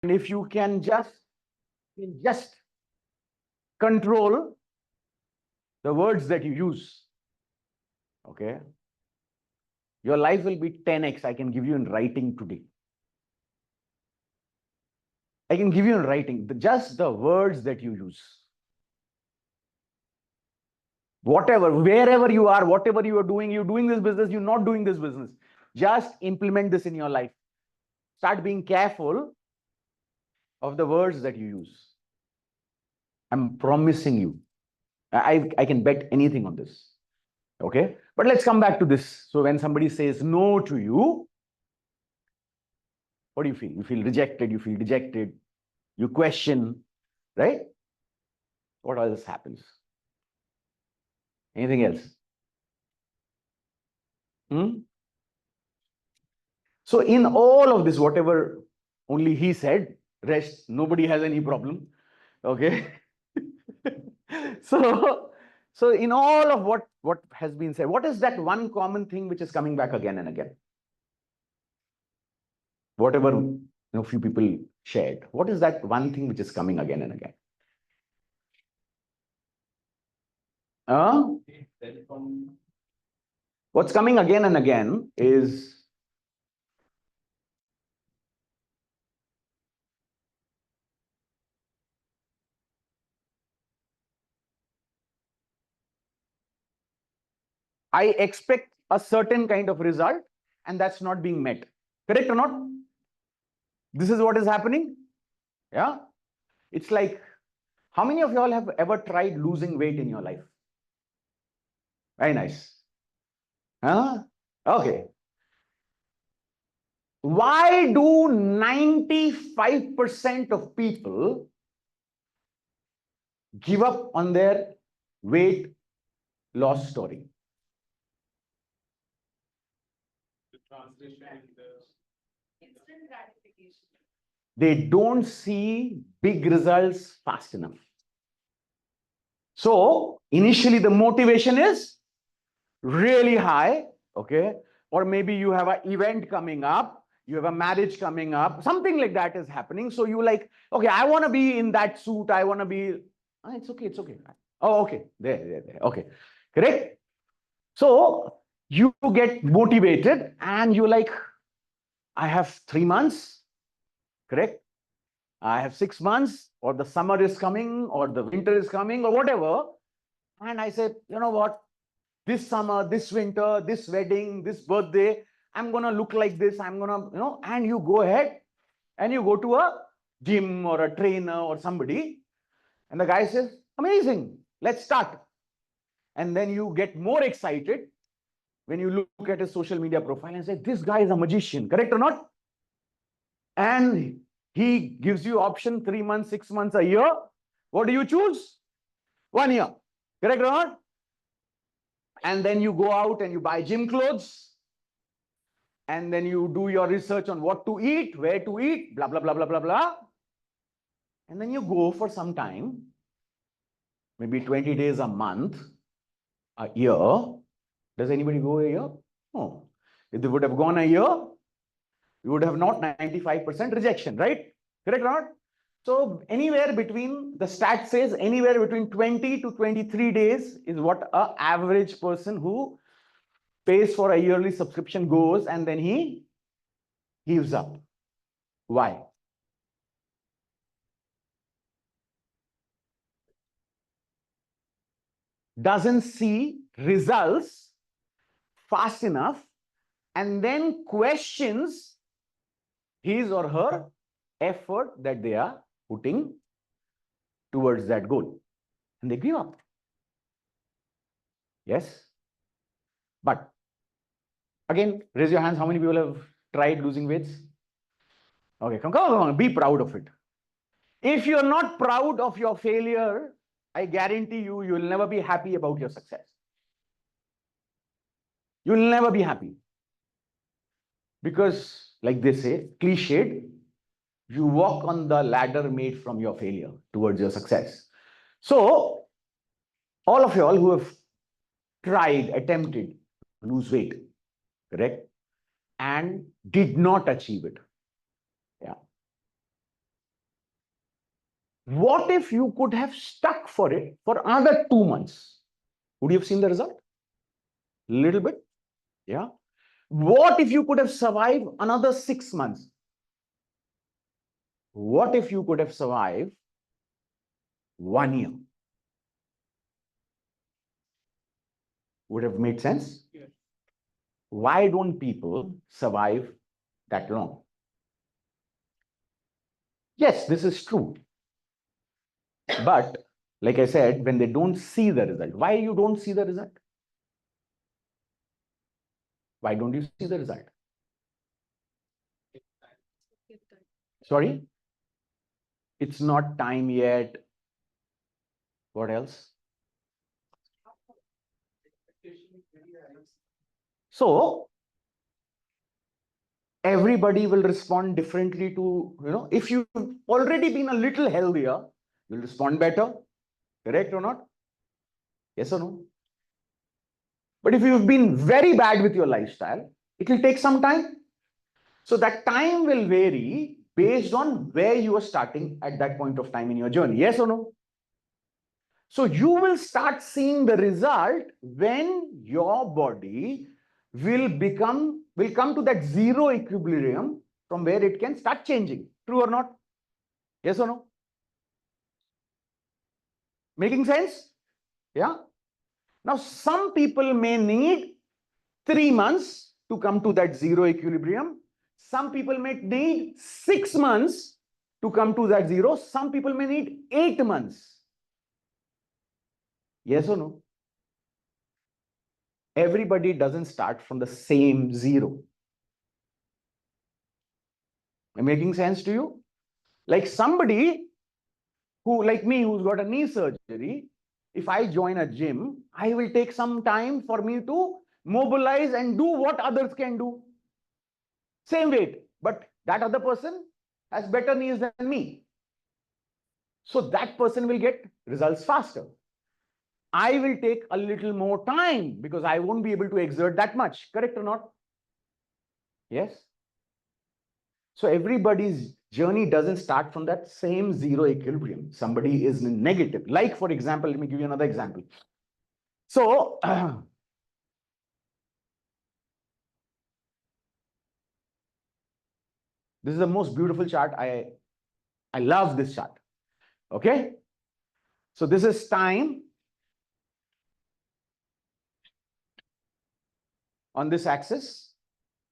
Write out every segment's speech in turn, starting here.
And if you can just control the words that you use, okay, your life will be 10x. I can give you in writing today. I can give you in writing just the words that you use. Whatever, wherever you are, whatever you are doing, you're doing this business, you're not doing this business. Just implement this in your life. Start being careful of the words that you use. I'm promising you. I can bet anything on this. Okay? But let's come back to this. So when somebody says no to you, what do you feel? You feel rejected, you feel dejected, you question, right? What else happens? Anything else? So in all of this, whatever only he said, rest, nobody has any problem. Okay. So in all of what has been said, what is that one common thing which is coming back again and again? Whatever few people shared, what is that one thing which is coming again and again? What's coming again and again is I expect a certain kind of result and that's not being met. Correct or not? This is what is happening. Yeah. It's like, how many of y'all have ever tried losing weight in your life? Very nice. Huh? Okay. Why do 95% of people give up on their weight loss story? The translation, instant gratification. They don't see big results fast enough. So initially the motivation is really high, okay? Or maybe you have an event coming up, you have a marriage coming up, something like that is happening. So you like, okay, I want to be in that suit, I want to be, it's okay, it's okay. Oh, okay, there, okay, correct? So you get motivated and you like, I have 3 months, correct? I have 6 months, or the summer is coming, or the winter is coming, or whatever. And I said, you know what? This summer, this winter, this wedding, this birthday, I'm going to look like this. I'm going to, and you go ahead and you go to a gym or a trainer or somebody. And the guy says, amazing, let's start. And then you get more excited when you look at his social media profile and say, this guy is a magician, correct or not? And he gives you option 3 months, 6 months, a year. What do you choose? 1 year, correct or not? And then you go out and you buy gym clothes. And then you do your research on what to eat, where to eat, blah, blah, blah, blah, blah, blah. And then you go for some time, maybe 20 days, a month, a year. Does anybody go a year? No. If they would have gone a year, you would have not 95% rejection, right? Correct or not? So anywhere between, the stat says anywhere between 20 to 23 days is what an average person who pays for a yearly subscription goes, and then he gives up. Why? Doesn't see results fast enough and then questions his or her effort that they are putting towards that goal. And they give up. Yes? But again, raise your hands. How many people have tried losing weights? Okay, come on, be proud of it. If you're not proud of your failure, I guarantee you, you'll never be happy about your success. You'll never be happy. Because, like they say, cliched, you walk on the ladder made from your failure towards your success. So, all of you all who have tried, attempted to lose weight, correct, and did not achieve it. Yeah. What if you could have stuck for it for another 2 months? Would you have seen the result? Little bit, yeah. What if you could have survived another 6 months? What if you could have survived 1 year? Would have made sense? Yes. Why don't people survive that long? Yes, this is true. But like I said, when they don't see the result, why you don't see the result? Why don't you see the result? Sorry? It's not time yet. What else? So everybody will respond differently to, if you've already been a little healthier, you'll respond better. Correct or not? Yes or no? But if you've been very bad with your lifestyle, it will take some time. So that time will vary based on where you are starting at that point of time in your journey. Yes or no? So you will start seeing the result when your body will come to that zero equilibrium from where it can start changing. True or not? Yes or no? Making sense? Yeah. Now, some people may need 3 months to come to that zero equilibrium. Some people may need 6 months to come to that zero. Some people may need 8 months. Yes or no? Everybody doesn't start from the same zero. Am I making sense to you? Like somebody who, like me, who's got a knee surgery, if I join a gym, I will take some time for me to mobilize and do what others can do. Same weight, but that other person has better knees than me. So that person will get results faster. I will take a little more time because I won't be able to exert that much. Correct or not? Yes. So everybody's journey doesn't start from that same zero equilibrium. Somebody is negative. Like, for example, let me give you another example. So, this is the most beautiful chart. I love this chart. Okay. So this is time on this axis.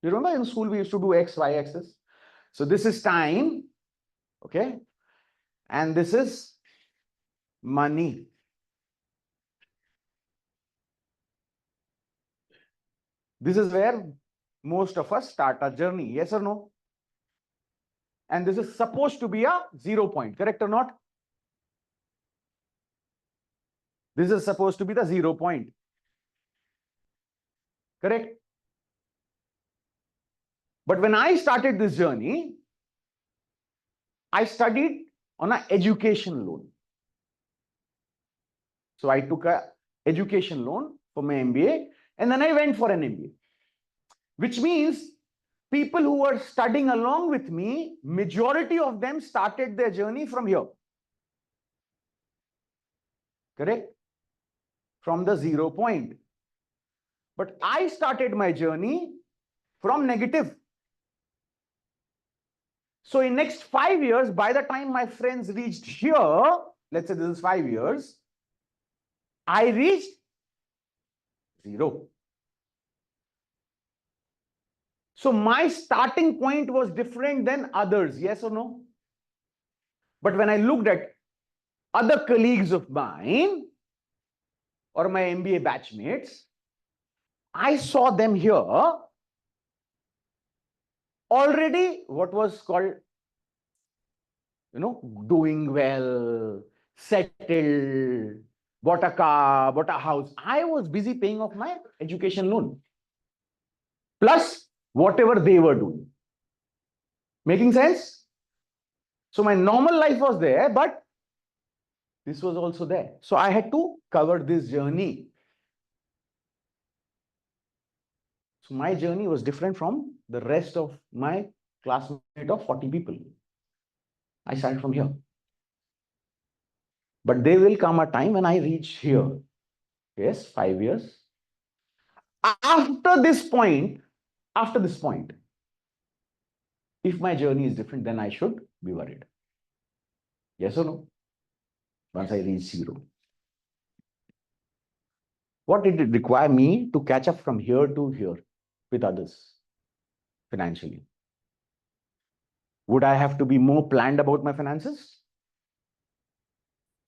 You remember in school we used to do X, Y axis. So this is time. Okay. And this is money. This is where most of us start our journey. Yes or no? And this is supposed to be a 0 point. Correct or not? This is supposed to be the 0 point. Correct? But when I started this journey, I studied on an education loan. So I took a education loan for my MBA and then I went for an MBA, which means people who were studying along with me, majority of them started their journey from here. Correct? From the 0 point. But I started my journey from negative. So in next 5 years, by the time my friends reached here, let's say this is 5 years, I reached 0. So my starting point was different than others, yes or no? But when I looked at other colleagues of mine or my MBA batchmates, I saw them here already what was called, doing well, settled, bought a car, bought a house. I was busy paying off my education loan. Plus whatever they were doing. Making sense? So my normal life was there, but this was also there. So I had to cover this journey. So my journey was different from the rest of my classmate of 40 people. I started from here. But there will come a time when I reach here. Yes, 5 years. After this point, if my journey is different, then I should be worried. Yes or no? Once I reach zero. What did it require me to catch up from here to here with others financially? Would I have to be more planned about my finances?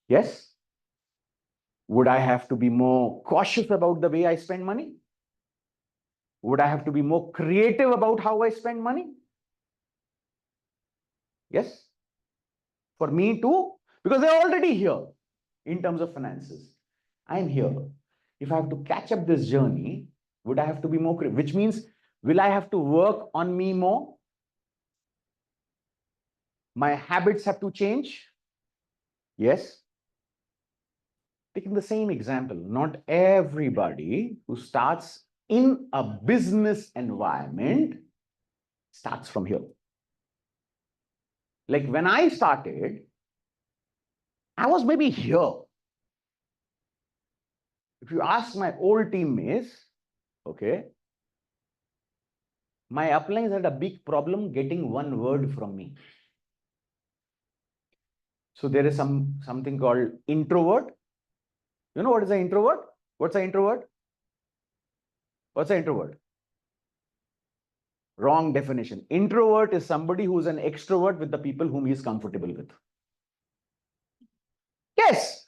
Yes. Would I have to be more cautious about the way I spend money? Would I have to be more creative about how I spend money? Yes. For me too, because they're already here in terms of finances. I'm here. If I have to catch up this journey, would I have to be more creative? Which means, will I have to work on me more? My habits have to change? Yes. Taking the same example, not everybody who starts in a business environment starts from here. Like when I started, I was maybe here. If you ask my old teammates, okay, my uplines had a big problem getting one word from me. So there is something called introvert. You know what is an introvert? What's an introvert? What's an introvert? Wrong definition. Introvert is somebody who's an extrovert with the people whom he is comfortable with. Yes.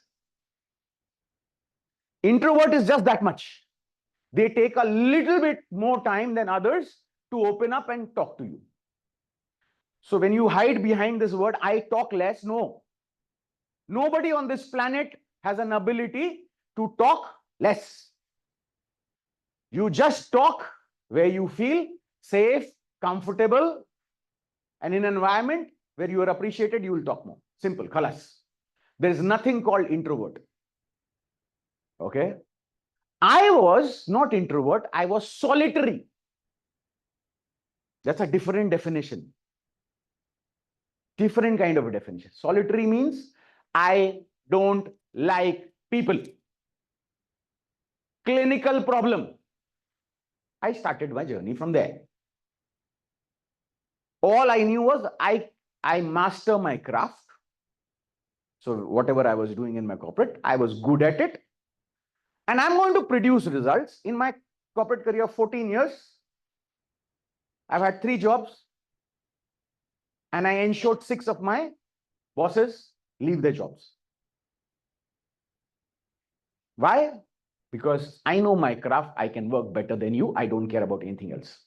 Introvert is just that much. They take a little bit more time than others to open up and talk to you. So when you hide behind this word, I talk less, no. Nobody on this planet has an ability to talk less. You just talk where you feel safe, comfortable, and in an environment where you are appreciated, you will talk more. Simple, khalas. There is nothing called introvert. Okay? I was not introvert, I was solitary. That's a different definition. Different kind of a definition. Solitary means I don't like people. Clinical problem. I started my journey from there. All I knew was I master my craft. So whatever I was doing in my corporate, I was good at it. And I'm going to produce results. In my corporate career, 14 years, I've had 3 jobs. And I ensured 6 of my bosses leave their jobs. Why? Because I know my craft, I can work better than you. I don't care about anything else.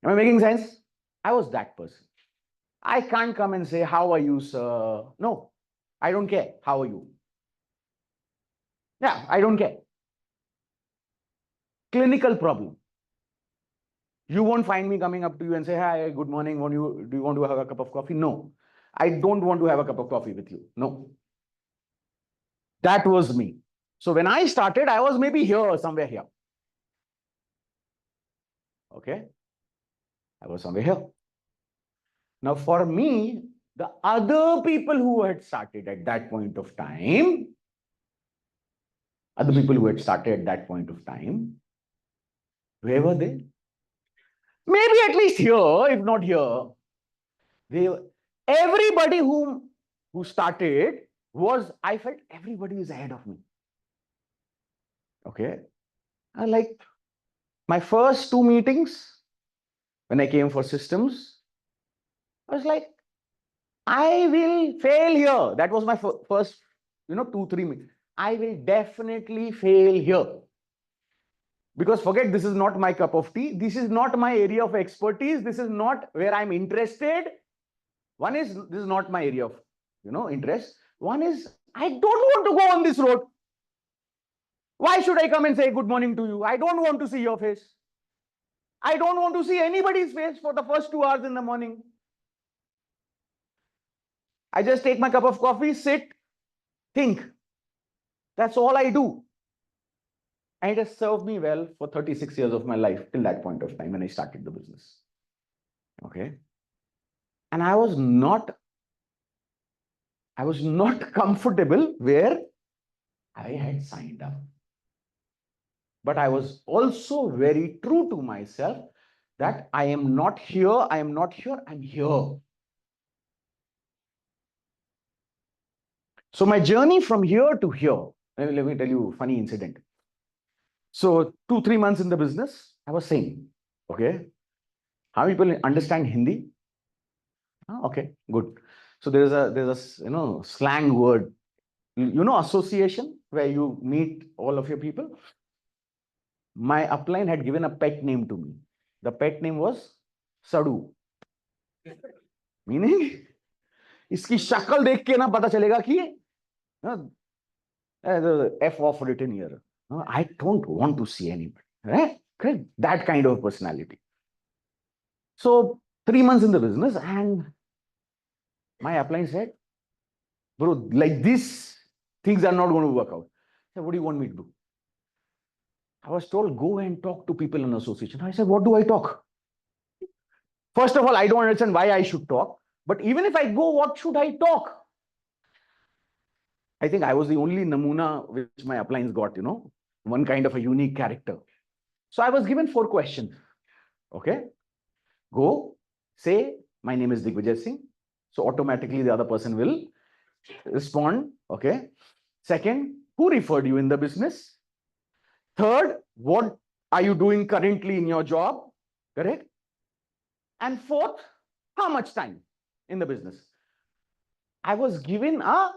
Am I making sense? I was that person. I can't come and say, how are you, sir? No, I don't care. How are you? Yeah, I don't care. Clinical problem. You won't find me coming up to you and say, hi, good morning. Do you want to have a cup of coffee? No, I don't want to have a cup of coffee with you. No. That was me. So when I started, I was maybe here, somewhere here. Okay. I was somewhere here. Now, for me, the other people who had started at that point of time, where were they? Maybe at least here, if not here. Everybody who started was, I felt everybody is ahead of me. Okay. I like my first 2 meetings when I came for systems, I was like, I will fail here. That was my first, 2, 3 meetings. I will definitely fail here. Because forget, this is not my cup of tea. This is not my area of expertise. This is not where I'm interested. One is, this is not my area of, interest. One is, I don't want to go on this road. Why should I come and say good morning to you? I don't want to see your face. I don't want to see anybody's face for the first 2 hours in the morning. I just take my cup of coffee, sit, think. That's all I do. And it has served me well for 36 years of my life till that point of time when I started the business. Okay. And I was not I was not comfortable where I had signed up. But I was also very true to myself that I am not here, I am not here, I'm here. So my journey from here to here, let me tell you a funny incident. So 2-3 months in the business, I was saying, okay, how many people understand Hindi? Oh, okay, good. So there's a slang word, association, where you meet all of your people. My upline had given a pet name to me. The pet name was Sadu. Meaning, इसकी शक्ल देख के ना पता चलेगा कि F off written here. I don't want to see anybody. Right? Correct? That kind of personality. So 3 months in the business, and my upline said, bro, like this, things are not going to work out. I said, what do you want me to do? I was told, go and talk to people in association. I said, what do I talk? First of all, I don't understand why I should talk. But even if I go, what should I talk? I think I was the only namuna which my uplines got, one kind of a unique character. So I was given 4 questions. Okay. Go, say, my name is Digvijay Singh. So automatically the other person will respond. Okay. Second, who referred you in the business? Third, what are you doing currently in your job? Correct. And fourth, how much time in the business? I was given a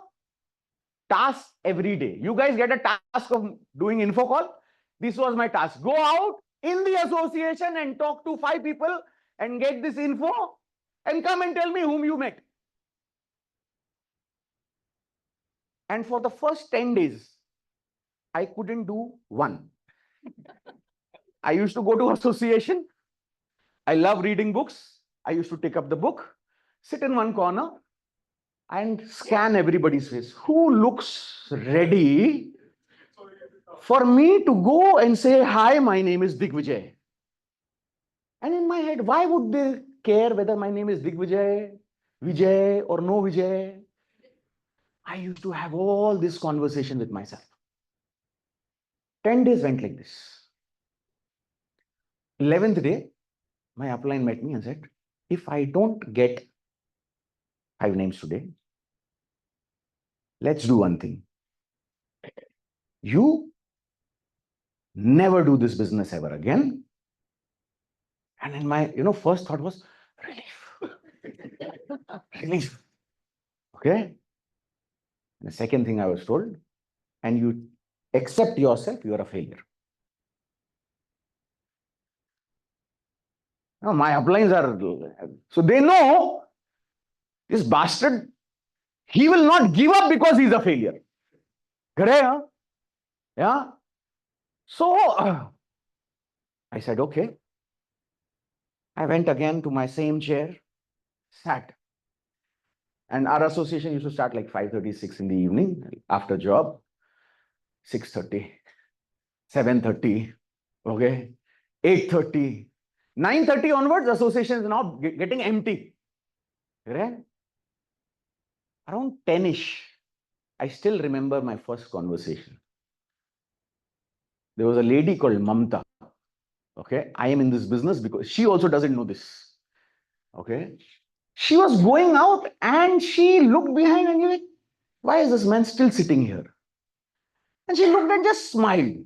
task every day. You guys get a task of doing info call. This was my task. Go out in the association and talk to 5 people and get this info and come and tell me whom you met. And for the first 10 days, I couldn't do one. I used to go to association. I love reading books. I used to take up the book, sit in one corner, and scan everybody's face. Who looks ready for me to go and say, hi, my name is Digvijay? And in my head, why would they care whether my name is Digvijay, Vijay, or no Vijay? I used to have all this conversation with myself. 10 days went like this. 11th day, my upline met me and said, if I don't get 5 names today, let's do one thing. You never do this business ever again. And in my, first thought was relief. Relief. Okay. And the second thing I was told, and you accept yourself, you are a failure. Now, my uplines are, so they know this bastard, he will not give up because he's a failure. Correct? Huh? Yeah. So I said, okay. I went again to my same chair, sat. And our association used to start like 5:36 in the evening after job, 6:30, 7:30, okay, 8:30, 9:30 onwards, association is now getting empty. Right? Around 10ish, I still remember my first conversation. There was a lady called Mamta. Okay, I am in this business because she also doesn't know this. Okay, she was going out and she looked behind and like, why is this man still sitting here? And she looked and just smiled.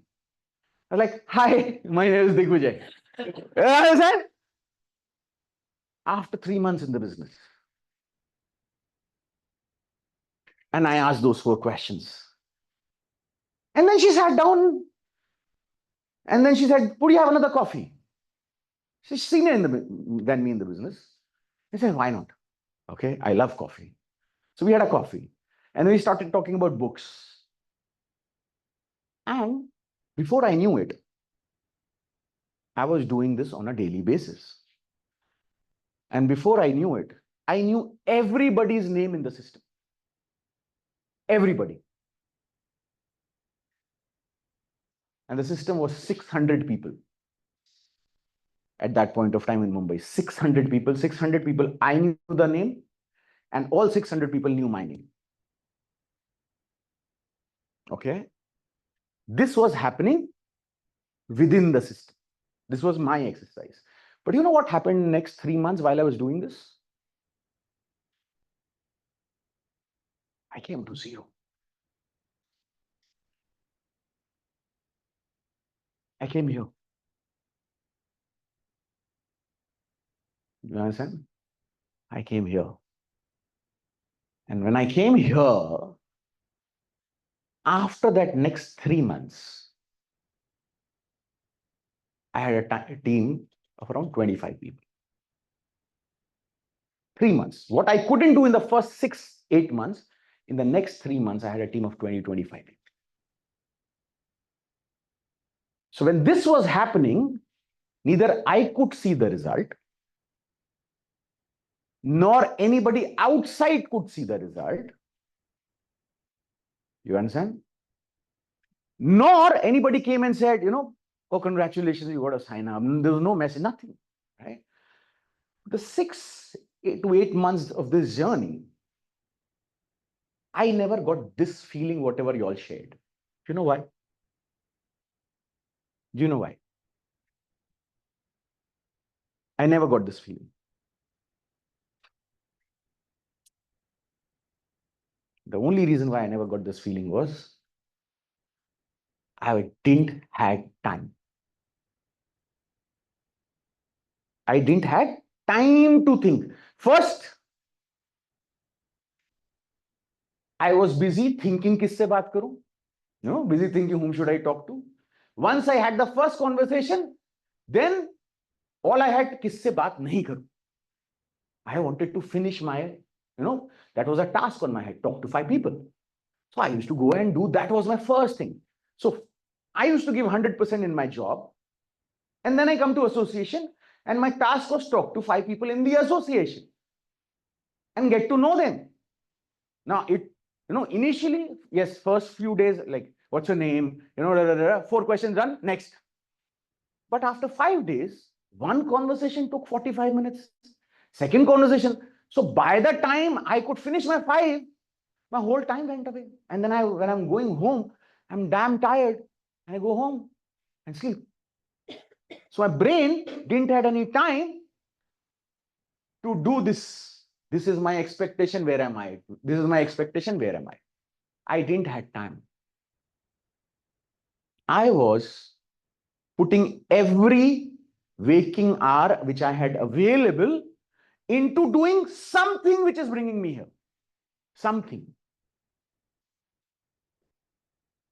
I was like, hi, my name is Digvijay. I said, after 3 months in the business. And I asked those 4 questions. And then she sat down and then she said, would you have another coffee? She's senior than me in the business. I said, why not? Okay, I love coffee. So we had a coffee. And then we started talking about books. And before I knew it, I was doing this on a daily basis. And before I knew it, I knew everybody's name in the system. Everybody. And the system was 600 people. At that point of time in Mumbai, 600 people, I knew the name, and all 600 people knew my name. Okay. This was happening within the system. This was my exercise. But you know what happened next 3 months while I was doing this? I came to zero. I came here. You understand? I came here. And when I came here, after that next 3 months, I had a team of around 25 people. 3 months. What I couldn't do in the first 6, 8 months, in the next 3 months, I had a team of 20, 25 people. So when this was happening, neither I could see the result, nor anybody outside could see the result. You understand? Nor anybody came and said, oh, congratulations, you got to sign up. There was no message, nothing. Right? The 6 to 8 months of this journey, I never got this feeling, whatever you all shared. You know why? Do you know why? I never got this feeling. The only reason why I never got this feeling was I didn't have time. I didn't have time to think. First, I was busy thinking किससे बात करूं? Busy thinking whom should I talk to? Once I had the first conversation, then all I had किससे बात नहीं करूं. I wanted to finish my, that was a task on my head, talk to 5 people. So I used to go and do, that was my first thing. So I used to give 100% in my job. And then I come to association and my task was talk to 5 people in the association and get to know them. Now initially, yes, first few days, like, what's your name? 4 questions done, next. But after 5 days, one conversation took 45 minutes. Second conversation. So by the time I could finish my 5, my whole time went away. And then when I'm going home, I'm damn tired. And I go home and sleep. So my brain didn't have any time to do this. This is my expectation, where am I? This is my expectation, where am I? I didn't have time. I was putting every waking hour which I had available into doing something which is bringing me here. Something.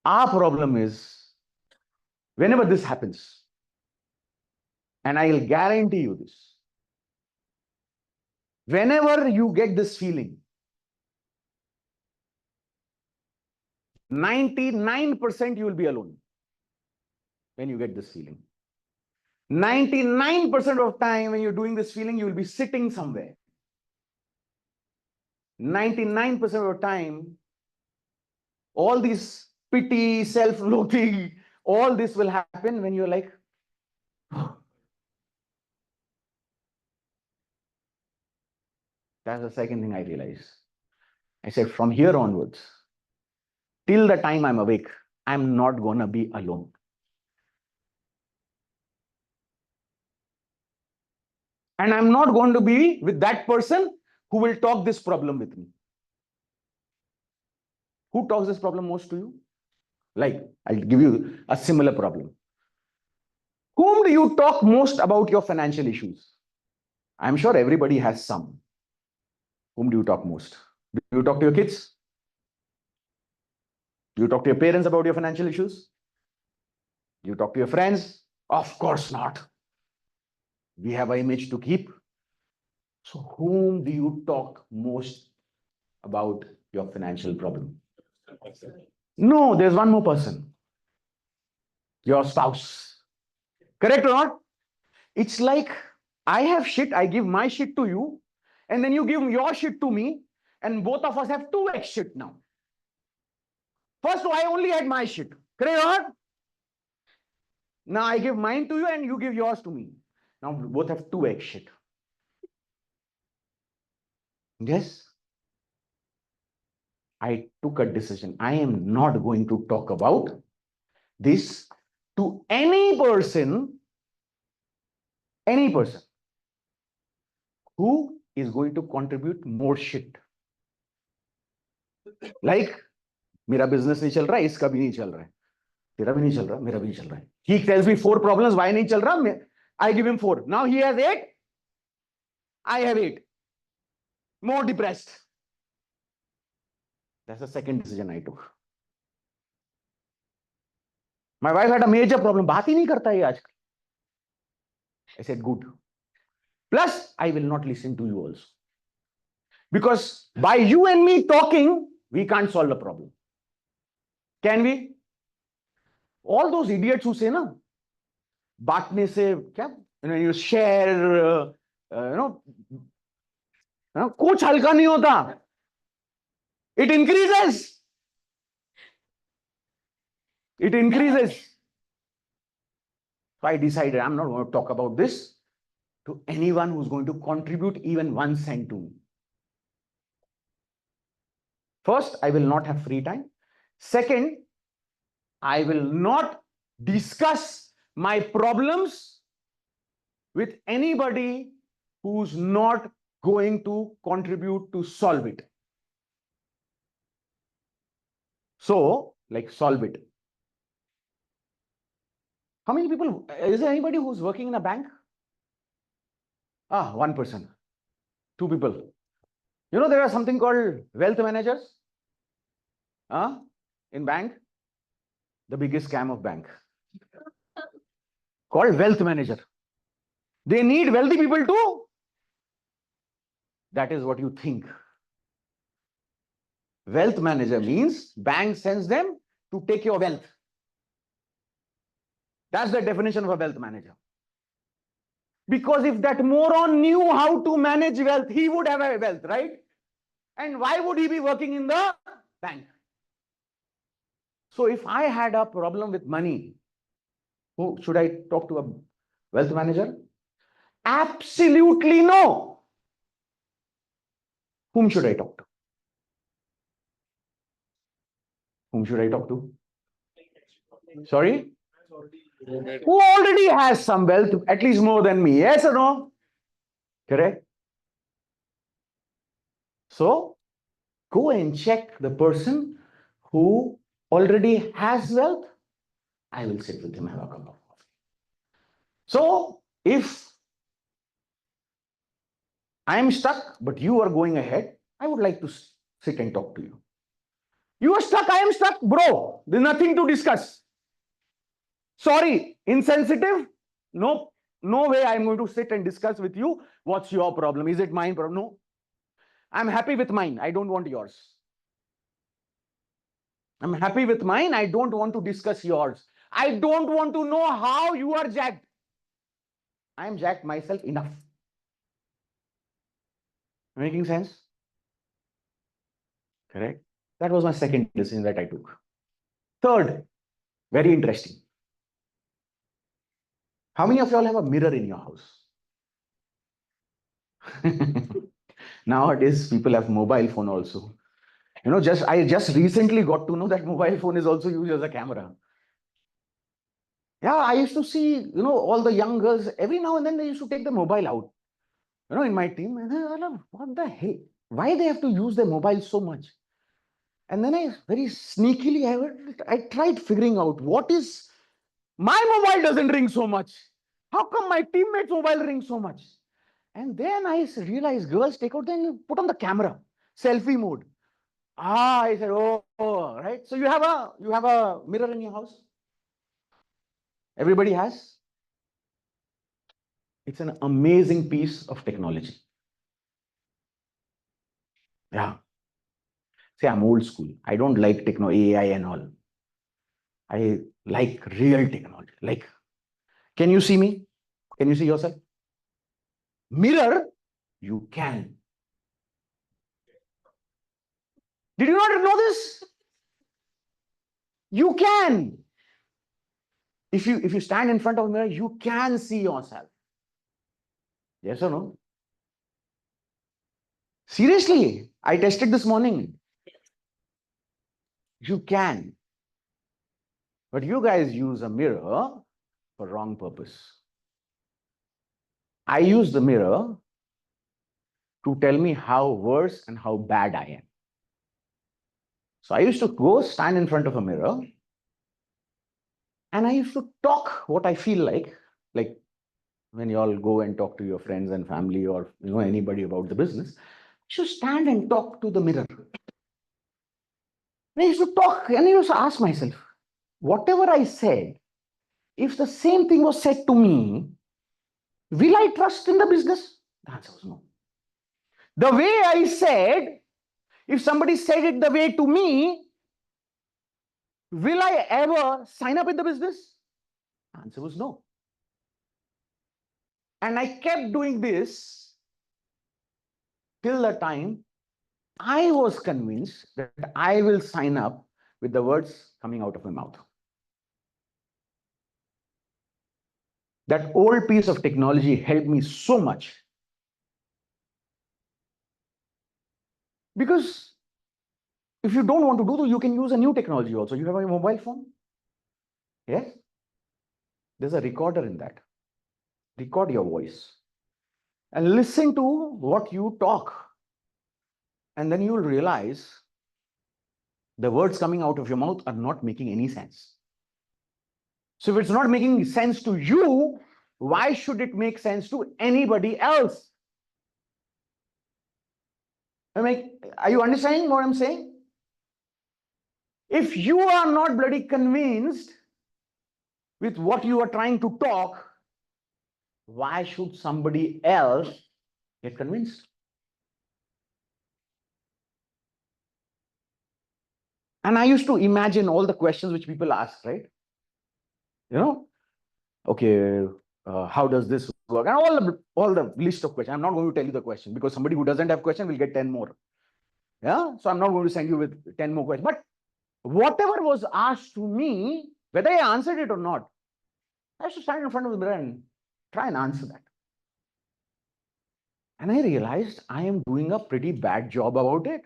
Our problem is, whenever this happens, and I'll guarantee you this, whenever you get this feeling, 99% you will be alone when you get this feeling. 99% of time when you're doing this feeling, you will be sitting somewhere. 99% of the time, all these pity, self-loathing, all this will happen when you're like, that's the second thing I realized. I said, from here onwards, till the time I'm awake, I'm not gonna be alone. And I'm not going to be with that person who will talk this problem with me. Who talks this problem most to you? Like, I'll give you a similar problem. Whom do you talk most about your financial issues? I'm sure everybody has some. Whom do you talk most? Do you talk to your kids? Do you talk to your parents about your financial issues? Do you talk to your friends? Of course not. We have an image to keep. So whom do you talk most about your financial problem? No, there's one more person. Your spouse. Correct or not? It's like I have shit, I give my shit to you, and then you give your shit to me, and both of us have 2x shit now. First, I only had my shit. Correct or not? Now I give mine to you and you give yours to me. Now we both have 2x shit. Yes? I took a decision. I am not going to talk about this to any person who is going to contribute more shit. Like, मेरा business नहीं चल रहा है, इसका भी नहीं चल रहा है, तेरा भी नहीं चल रहा, मेरा भी नहीं चल रहा है. He tells me 4 problems, why नहीं चल रहा? I give him 4. Now he has 8. I have 8. More depressed. That's the second decision I took. My wife had a major problem. बात ही नहीं करता है आजकल. I said, good. Plus, I will not listen to you also. Because by you and me talking, we can't solve the problem. Can we? All those idiots who say, na, बांटने से क्या, you share, कुछ हल्का नहीं होता. It increases. It increases. So I decided I'm not going to talk about this to anyone who's going to contribute even 1 cent to me. First, I will not have free time. Second, I will not discuss my problems with anybody who's not going to contribute to solve it. So, like, solve it. How many people, is there anybody who's working in a bank? 1 person, 2 people. You know, there are something called wealth managers in bank. The biggest scam of bank called wealth manager. They need wealthy people too. That is what you think. Wealth manager means bank sends them to take your wealth. That's the definition of a wealth manager. Because if that moron knew how to manage wealth, he would have a wealth, right? And why would he be working in the bank? So if I had a problem with money, who should I talk to? A wealth manager? Absolutely no. Whom should I talk to? Whom should I talk to? Sorry? Who already has some wealth, at least more than me. Yes or no? Correct? So, go and check the person who already has wealth. I will sit with him and have a cup of coffee. So, if I am stuck, but you are going ahead, I would like to sit and talk to you. You are stuck, I am stuck, bro. There's nothing to discuss. Sorry, insensitive? No, no way I'm going to sit and discuss with you. What's your problem? Is it mine problem? No. I'm happy with mine. I don't want yours. I'm happy with mine. I don't want to discuss yours. I don't want to know how you are jacked. I am jacked myself enough. Making sense? Correct? That was my second decision that I took. Third, very interesting. How many of y'all have a mirror in your house? Nowadays, people have mobile phone also. You know, I just recently got to know that mobile phone is also used as a camera. Yeah, I used to see, you know, all the young girls, every now and then they used to take the mobile out, you know, in my team. And I thought, what the hell? Why they have to use their mobile so much? And then I very sneakily, I tried figuring out what is, my mobile doesn't ring so much. How come my teammates' mobile rings so much? And then I realized girls take out, then put on the camera, selfie mode. I said, oh, right. So you have a mirror in your house? Everybody has? It's an amazing piece of technology. Yeah. See, I'm old school. I don't like AI and all. I like real technology. Like, can you see me? Can you see yourself? Mirror, you can. Did you not know this? You can. If you stand in front of a mirror, you can see yourself. Yes or no? Seriously, I tested this morning. You can. But you guys use a mirror for wrong purpose. I use the mirror to tell me how worse and how bad I am. So I used to go stand in front of a mirror and I used to talk what I feel like when you all go and talk to your friends and family or anybody about the business, you should stand and talk to the mirror. And I used to talk and I used to ask myself, whatever I said, if the same thing was said to me, will I trust in the business? The answer was no. The way I said, if somebody said it the way to me, will I ever sign up in the business? The answer was no. And I kept doing this till the time I was convinced that I will sign up with the words coming out of my mouth. That old piece of technology helped me so much. Because if you don't want to do that, you can use a new technology also. You have a mobile phone. Yes? There's a recorder in that. Record your voice and listen to what you talk. And then you'll realize the words coming out of your mouth are not making any sense. So if it's not making sense to you, why should it make sense to anybody else? Are you understanding what I'm saying? If you are not bloody convinced with what you are trying to talk, why should somebody else get convinced? And I used to imagine all the questions which people ask, right? Okay, how does this work? And all the list of questions. I'm not going to tell you the question because somebody who doesn't have question will get 10 more. Yeah. So I'm not going to send you with 10 more questions. But whatever was asked to me, whether I answered it or not, I used to stand in front of the mirror and try and answer that. And I realized I am doing a pretty bad job about it.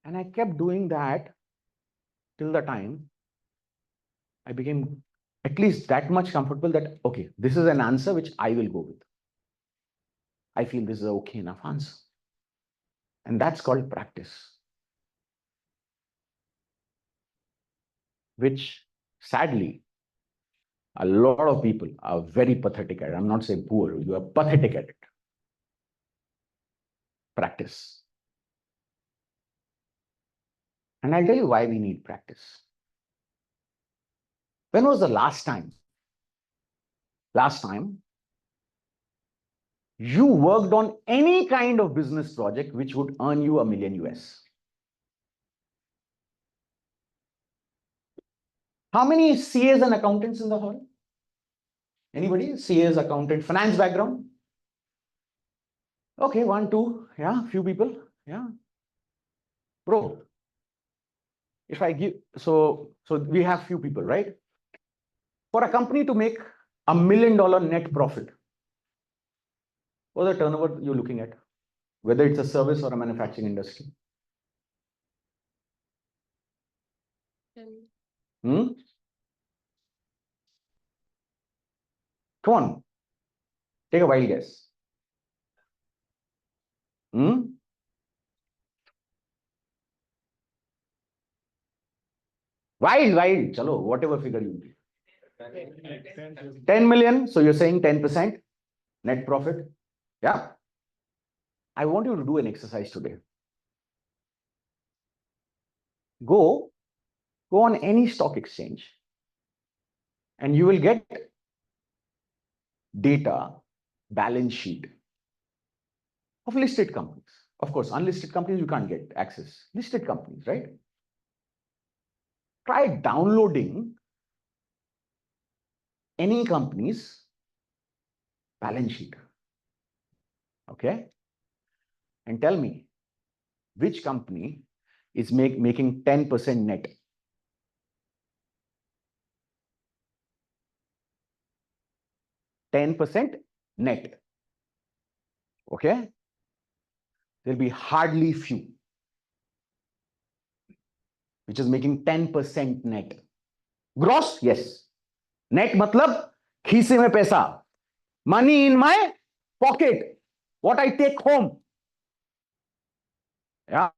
And I kept doing that till the time I became at least that much comfortable that, okay, this is an answer which I will go with. I feel this is an okay enough answer. And that's called practice, which sadly, a lot of people are very pathetic at it. I'm not saying poor, you are pathetic at it. Practice. And I'll tell you why we need practice. When was the last time? Last time you worked on any kind of business project which would earn you $1 million US? How many CAs and accountants in the hall? Anybody? CAs, accountant, finance background? Okay, one, two, yeah, few people, yeah. Bro, if I give, so we have few people, right? For a company to make $1 million net profit, what's the turnover you're looking at? Whether it's a service or a manufacturing industry? Hmm? Come on, take a wild guess. Hmm? Wild, chalo, whatever figure you give. 10 million, so you're saying 10% net profit? Yeah. I want you to do an exercise today. Go on any stock exchange and you will get data, balance sheet of listed companies. Of course, unlisted companies, you can't get access. Listed companies, right? Try downloading any company's balance sheet. Okay? And tell me which company is making 10% net. 10% net. Okay? There'll be hardly few. which is making 10% net. Gross, yes. Net matlab खीसे में पैसा. Money in my pocket. What I take home. Yeah.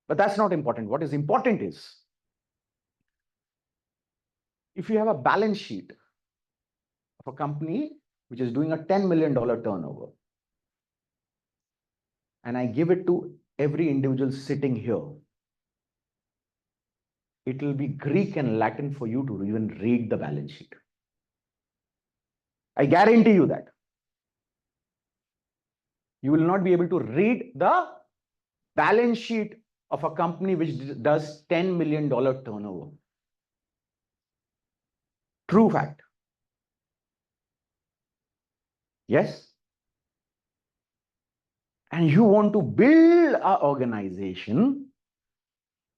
But that's not important. What is important is if you have a balance sheet of a company which is doing a $10 million turnover, and I give it to every individual sitting here, it will be Greek and Latin for you to even read the balance sheet. I guarantee you that. You will not be able to read the balance sheet of a company which does $10 million turnover. True fact. Yes. And you want to build an organization,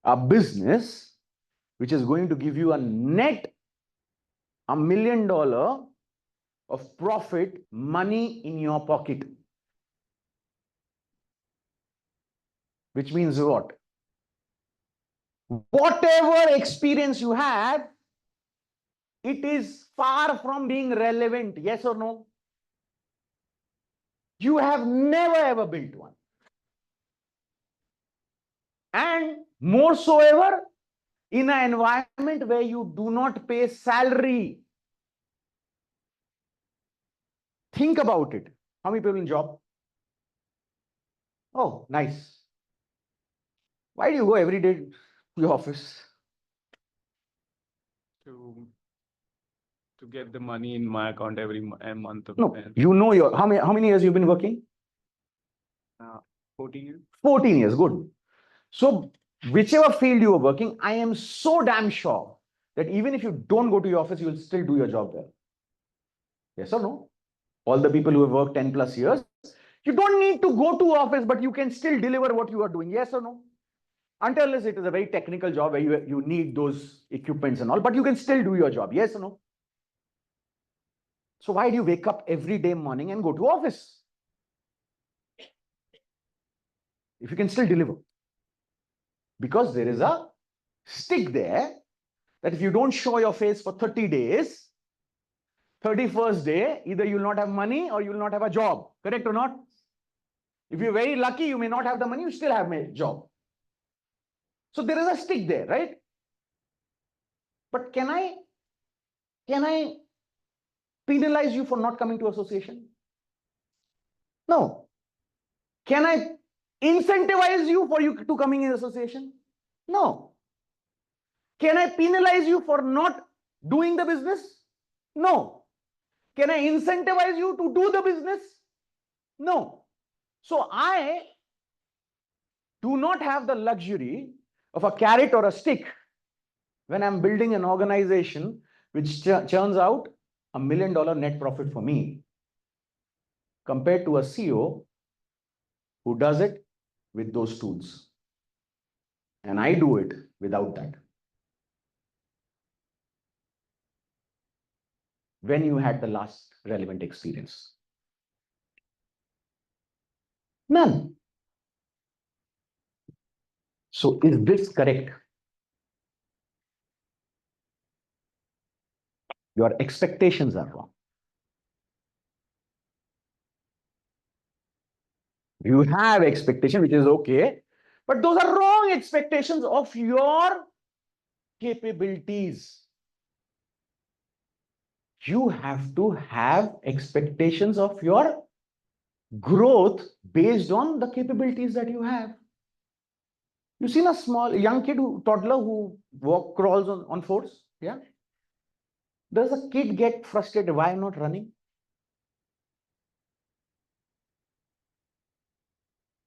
a business, which is going to give you a net $1 million of profit, money in your pocket. Which means what? Whatever experience you have, it is far from being relevant. Yes or no? You have never ever built one. And more so ever, in an environment where you do not pay salary. Think about it. How many people in job? Oh, nice. Why do you go every day to your office? To get the money in my account every month. No, you know how many years you've been working? 14 years. 14 years, good. So whichever field you are working, I am so damn sure that even if you don't go to your office, you will still do your job well. Yes or no? All the people who have worked 10 plus years, you don't need to go to office, but you can still deliver what you are doing. Yes or no? Until it is a very technical job where you need those equipments and all, but you can still do your job. Yes or no? So why do you wake up every day morning and go to office? If you can still deliver. Because there is a stick there that if you don't show your face for 30 days, 31st day, either you'll not have money or you'll not have a job. Correct or not? If you're very lucky, you may not have the money, you still have a job. So there is a stick there, right? But can I penalize you for not coming to association? No. Can I incentivize you for you to coming in association? No. Can I penalize you for not doing the business? No. Can I incentivize you to do the business? No. So I do not have the luxury of a carrot or a stick when I'm building an organization which churns out $1 million net profit for me compared to a CEO who does it with those tools. And I do it without that. When you had the last relevant experience? None. So is this correct? Your expectations are wrong. You have expectation, which is okay, but those are wrong expectations of your capabilities. You have to have expectations of your growth based on the capabilities that you have. You seen a small young kid toddler who crawls on fours? Yeah. Does a kid get frustrated? Why I'm not running?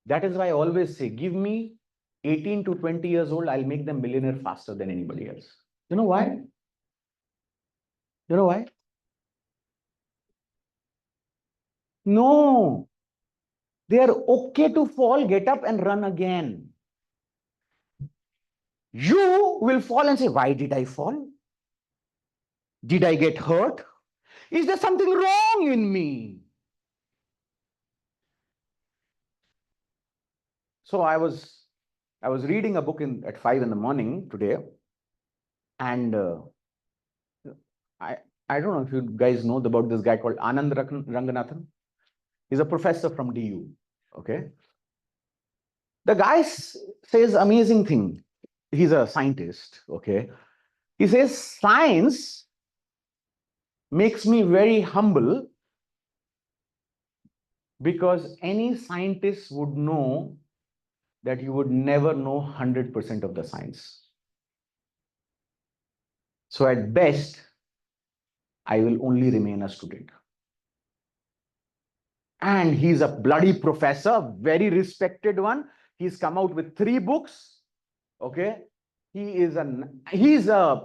That is why I always say, give me 18 to 20 years old, I'll make them millionaire faster than anybody else. You know why? You know why? No. They are okay to fall, get up and run again. You will fall and say, why did I fall? Did I get hurt? Is there something wrong in me? So I was I was reading a book at 5 in the morning today, and I I don't know if you guys know about this guy called Anand Ranganathan. He's a professor from DU. Okay, the guy says amazing thing. He's a scientist. Okay, he says science makes me very humble because any scientist would know that you would never know 100% of the science. So at best, I will only remain a student. And he's a bloody professor, very respected one. He's come out with 3 books. Okay, he's a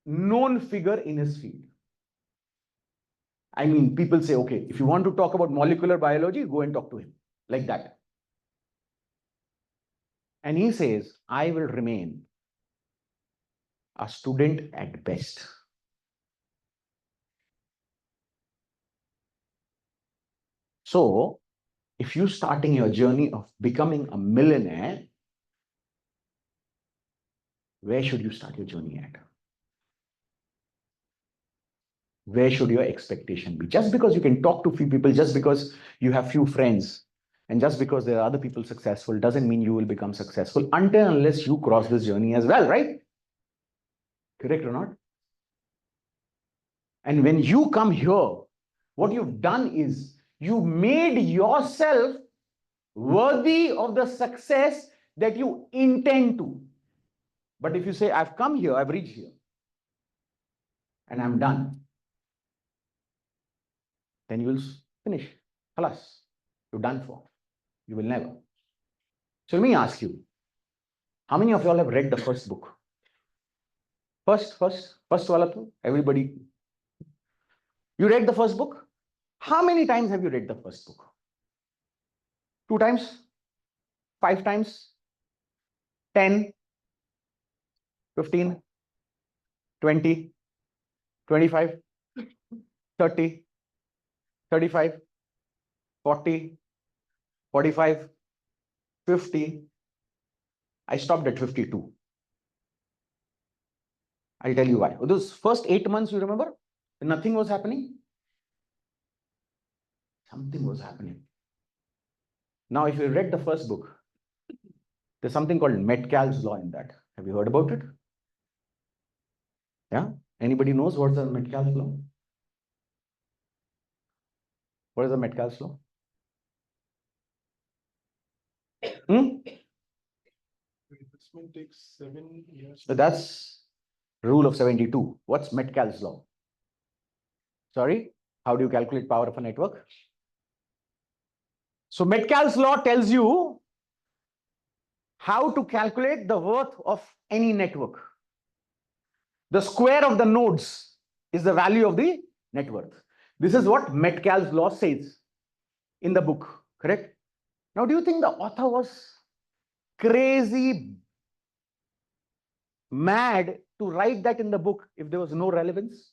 known figure in his field. I mean, people say, okay, if you want to talk about molecular biology, go and talk to him, like that. And he says, I will remain a student at best. So, if you're starting your journey of becoming a millionaire, where should you start your journey at? Where should your expectation be? Just because you can talk to few people, just because you have few friends, and just because there are other people successful, doesn't mean you will become successful until unless you cross this journey as well, right? Correct or not? And when you come here, what you've done is you made yourself worthy of the success that you intend to. But if you say, I've come here, I've reached here, and I'm done, then you will finish. Alas, you're done for. You will never. So let me ask you, how many of y'all have read the first book? First wala to everybody. You read the first book? How many times have you read the first book? 2 times? 5 times? 10? 15? 20? 25? 30? 35? 40? 45? 50? I stopped at 52. I'll tell you why. Those first 8 months, you remember? Nothing was happening. Something was happening. Now, if you read the first book, there's something called Metcalfe's law in that. Have you heard about it? Yeah? Anybody knows what's the Metcalfe's law? What is the Metcalfe's law? Investment takes 7 years. So that's rule of 72. What's Metcalfe's law? Sorry? How do you calculate power of a network? So Metcalfe's law tells you how to calculate the worth of any network. The square of the nodes is the value of the net worth. This is what Metcalfe's law says in the book, correct? Now, do you think the author was crazy, mad to write that in the book if there was no relevance?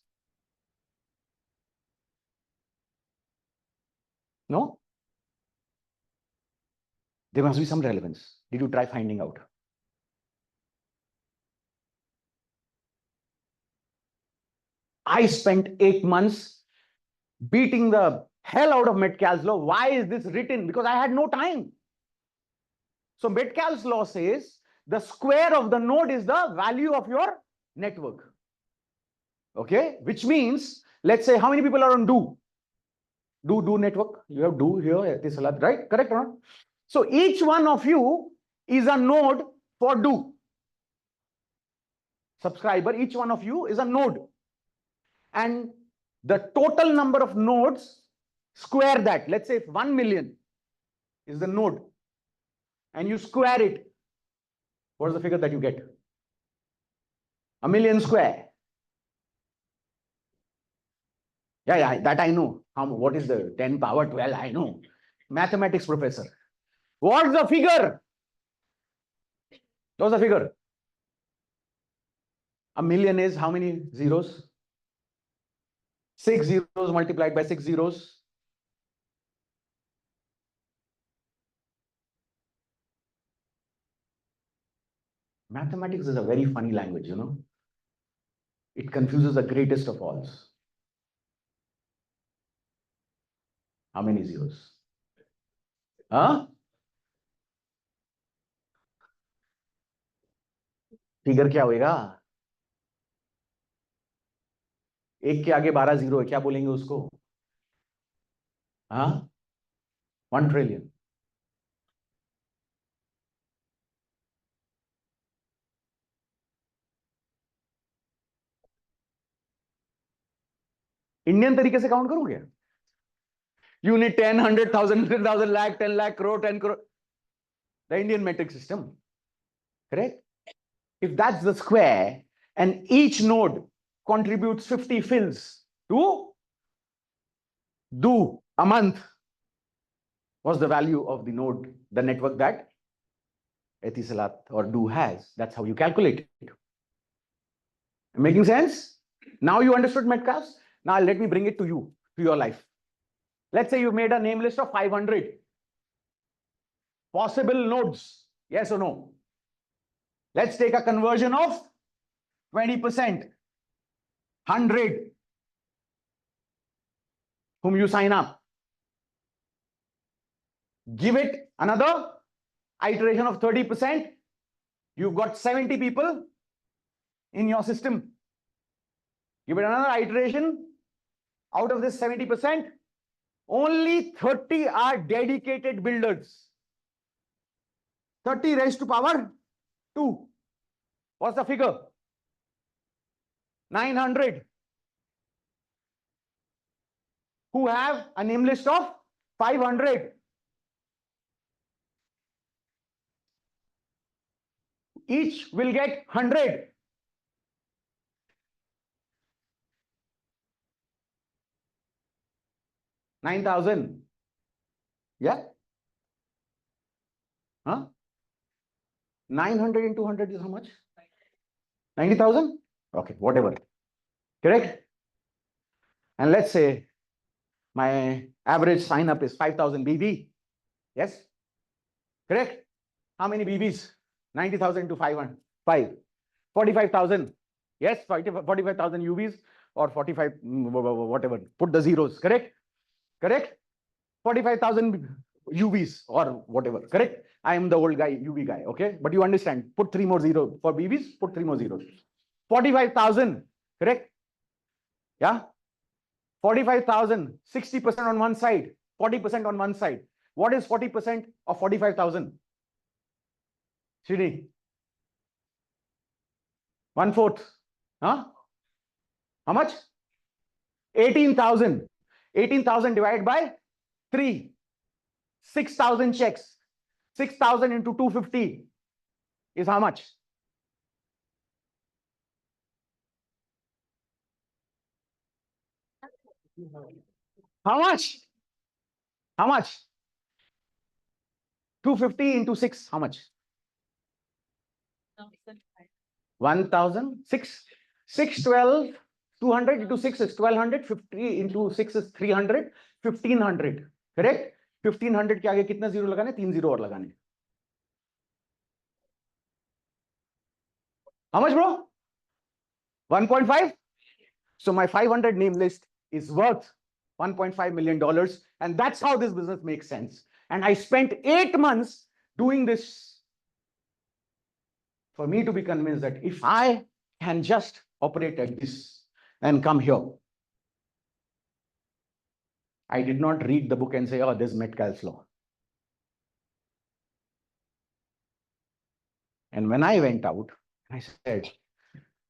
No? There must be some relevance. Did you try finding out? I spent 8 months beating the hell out of Metcalfe's law. Why is this written? Because I had no time. So Metcalfe's law says the square of the node is the value of your network. Okay, which means, let's say, how many people are on do network? You have do here, right? Correct or not? So each one of you is a node for do. Subscriber, each one of you is a node. And the total number of nodes, square that. Let's say if 1 million is the node, and you square it, what is the figure that you get? 1 million square. Yeah, that I know. What is the 10 power 12? I know. Mathematics professor. What's the figure? What's the figure? 1 million is how many zeros? 6 zeros multiplied by 6 zeros. Mathematics is a very funny language, you know. It confuses the greatest of all. How many zeros? Huh? Figure क्या होएगा? एक के आगे 12 zero है, क्या बोलेंगे उसको? हाँ, 1 ट्रिलियन। इंडियन तरीके से काउंट करोगे? You need 10, 100,000, 100,000 lakh, 10 lakh crore, 10 crore. The Indian metric system, correct? If that's the square and each node contributes 50 fills to do a month, what's the value of the node, the network that Etisalat or do has? That's how you calculate it. Making sense? Now you understood Metcalfe's? Now let me bring it to you, to your life. Let's say you've made a name list of 500 possible nodes. Yes or no? Let's take a conversion of 20%. 100 whom you sign up. Give it another iteration of 30%. You've got 70 people in your system. Give it another iteration. Out of this 70%, only 30 are dedicated builders. 30 raised to power 2. What's the figure? 900. Who have a name list of 500. Each will get 100. $9,000. Yeah? Huh? 900 into 100 is how much? 90,000? Okay, whatever. Correct? And let's say my average sign up is 5,000 BV. Yes? Correct? How many BVs? 90,000 to 500. 45,000. Yes, 45,000 UVs or 45, whatever. Put the zeros. Correct? Correct? 45,000 UVs or whatever. Correct? I am the old guy, UV guy. Okay? But you understand. Put 3 more zeros. For BVs, put 3 more zeros. 45,000. Correct? Yeah? 45,000. 60% on one side. 40% on one side. What is 40% of 45,000? Srini? 1/4. Huh? How much? 18,000. 18,000 divided by 3. 6,000 checks. 6,000 into 250 is how much? How much? How much? 250 into 6, how much? 1,000. 612. 200 into 6 is 1,200. 50 into 6 is 300. 1,500. Correct? 1,500 के आगे कितना zero लगाने? 3 zero और लगाने. How much, bro? 1.5. So my 500 name list is worth $1.5 million. And that's how this business makes sense. And I spent 8 months doing this for me to be convinced that if I can just operate at this and come here, I did not read the book and say, oh, this is Metcalfe's law. And when I went out, I said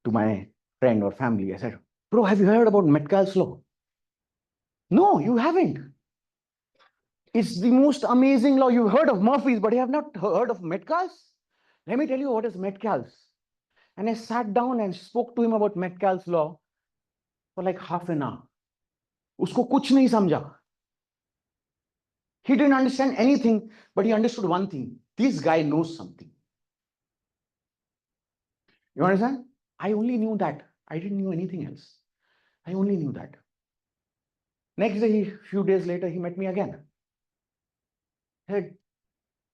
to my friend or family, I said, bro, have you heard about Metcalfe's law? No, you haven't. It's the most amazing law. You've heard of Murphy's, but you have not heard of Metcalfe's? Let me tell you what is Metcalfe's. And I sat down and spoke to him about Metcalfe's law for like half an hour. Usko kuch nahi samjha. He didn't understand anything, but he understood one thing. This guy knows something. You understand? I only knew that. I didn't know anything else. I only knew that. Next day, few days later, he met me again. He said,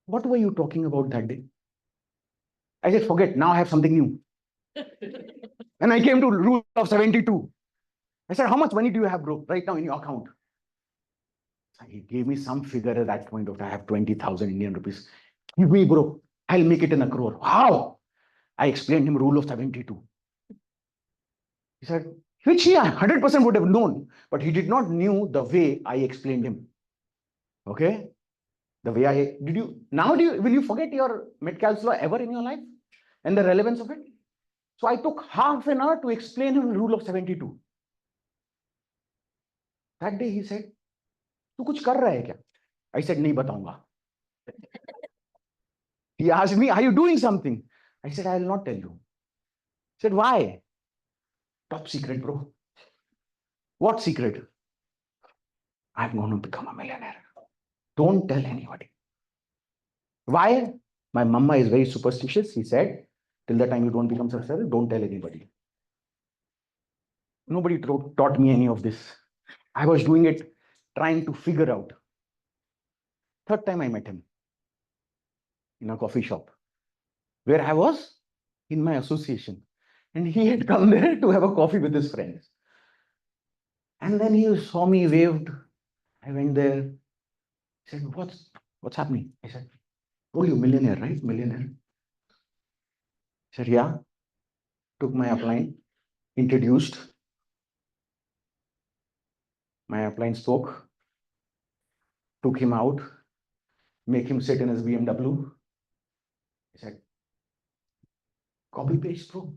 what were you talking about that day? I said, forget, now I have something new. And I came to rule of 72. I said, how much money do you have, bro, right now in your account? So he gave me some figure at that point of I have 20,000 Indian rupees. Give me, bro. I'll make it in a crore. How? I explained him rule of 72. He said, which he 100% would have known, but he did not knew the way I explained him. Okay? The way I did you now will you forget your Metcalfe's law ever in your life and the relevance of it? So I took half an hour to explain him rule of 72. That day he said, "तू कुछ कर रहा है क्या?" I said, "नहीं बताऊंगा." He asked me, "Are you doing something?" I said, "I will not tell you." He said, "Why?" "Top secret, bro." "What secret?" "I'm going to become a millionaire. Don't tell anybody." "Why?" "My mama is very superstitious." He said, "Till the time you don't become successful, don't tell anybody." Nobody taught me any of this. I was doing it, trying to figure out. Third time I met him in a coffee shop where I was in my association. And he had come there to have a coffee with his friends. And then he saw me, waved. I went there. He said, what's happening? I said, "Oh, you millionaire, right? Millionaire." He said, "Yeah." Took my upline, introduced. My upline spoke, took him out, make him sit in his BMW. He said, "Copy paste, bro.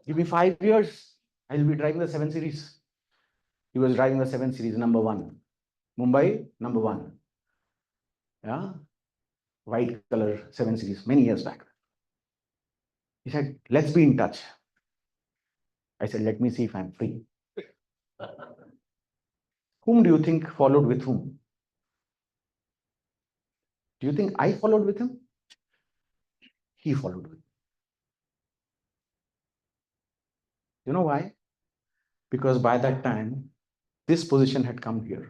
Give me 5 years. I'll be driving the 7 Series." He was driving the 7 Series, number one. Mumbai, number one. Yeah. White color 7 Series, many years back. He said, "Let's be in touch." I said, "Let me see if I'm free." Whom do you think followed with whom? Do you think I followed with him? He followed with me. You know why? Because by that time, this position had come here.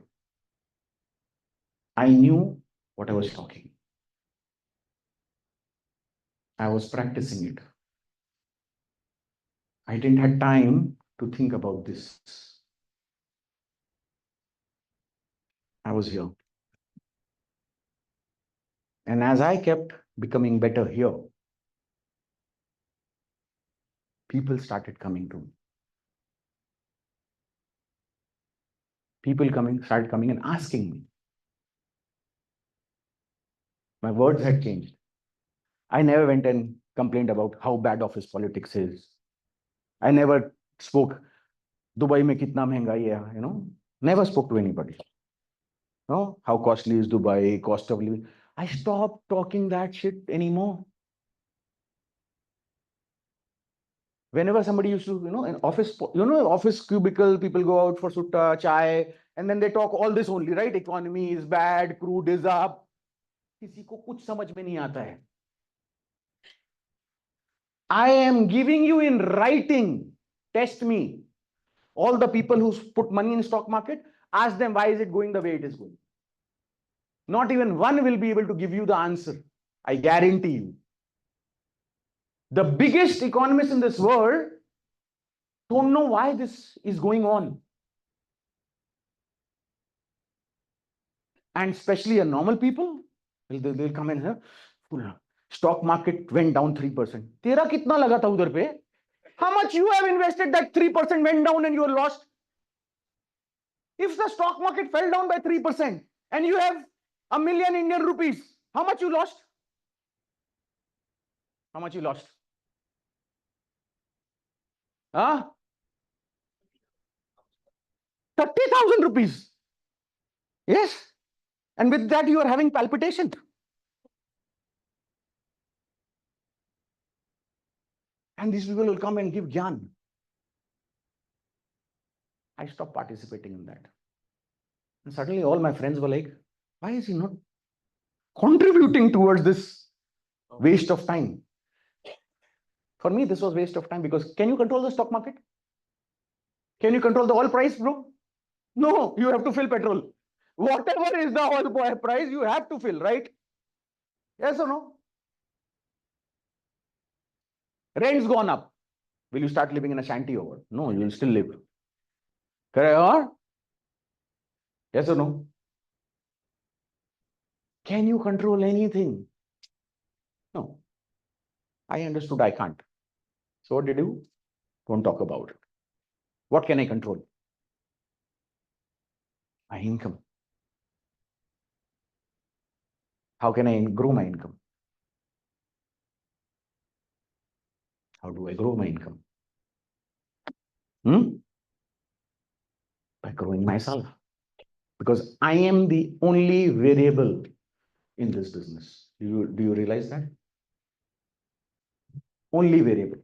I knew what I was talking. I was practicing it. I didn't have time to think about this. I was here. And as I kept becoming better here, people started coming to me. People started coming and asking me. My words had changed. I never went and complained about how bad office politics is. I never spoke, Dubai mein kitna mehengai hai, never spoke to anybody. No, how costly is Dubai, cost of living. I stopped talking that shit anymore. Whenever somebody used to, in office, office cubicle, people go out for sutta, chai, and then they talk all this only, right? Economy is bad, crude is up. किसी को कुछ समझ में नहीं आता है. I am giving you in writing. Test me. All the people who put money in stock market, ask them why is it going the way it is going. Not even one will be able to give you the answer. I guarantee you. The biggest economists in this world don't know why this is going on. And especially a normal people, they'll come in here. Stock market went down 3%. तेरा कितना लगा था उधर पे? How much you have invested that 3% went down and you are lost? If the stock market fell down by 3% and you have a million Indian rupees, how much you lost? How much you lost? Huh? 30,000 rupees. Yes. And with that, you are having palpitation. And these people will come and give gyan. I stopped participating in that. And suddenly all my friends were like, why is he not contributing towards this waste of time? For me, this was waste of time because can you control the stock market? Can you control the oil price, bro? No, you have to fill petrol. Whatever is the oil price, you have to fill, right? Yes or no? Rent's gone up. Will you start living in a shanty or what? No, you will still live. Correct or? Yes or no? Can you control anything? No. I understood I can't. So what did you do? Don't talk about it. What can I control? My income. How can I grow my income? How do I grow my income? By growing myself. Because I am the only variable in this business. Do you realize that? Only variable.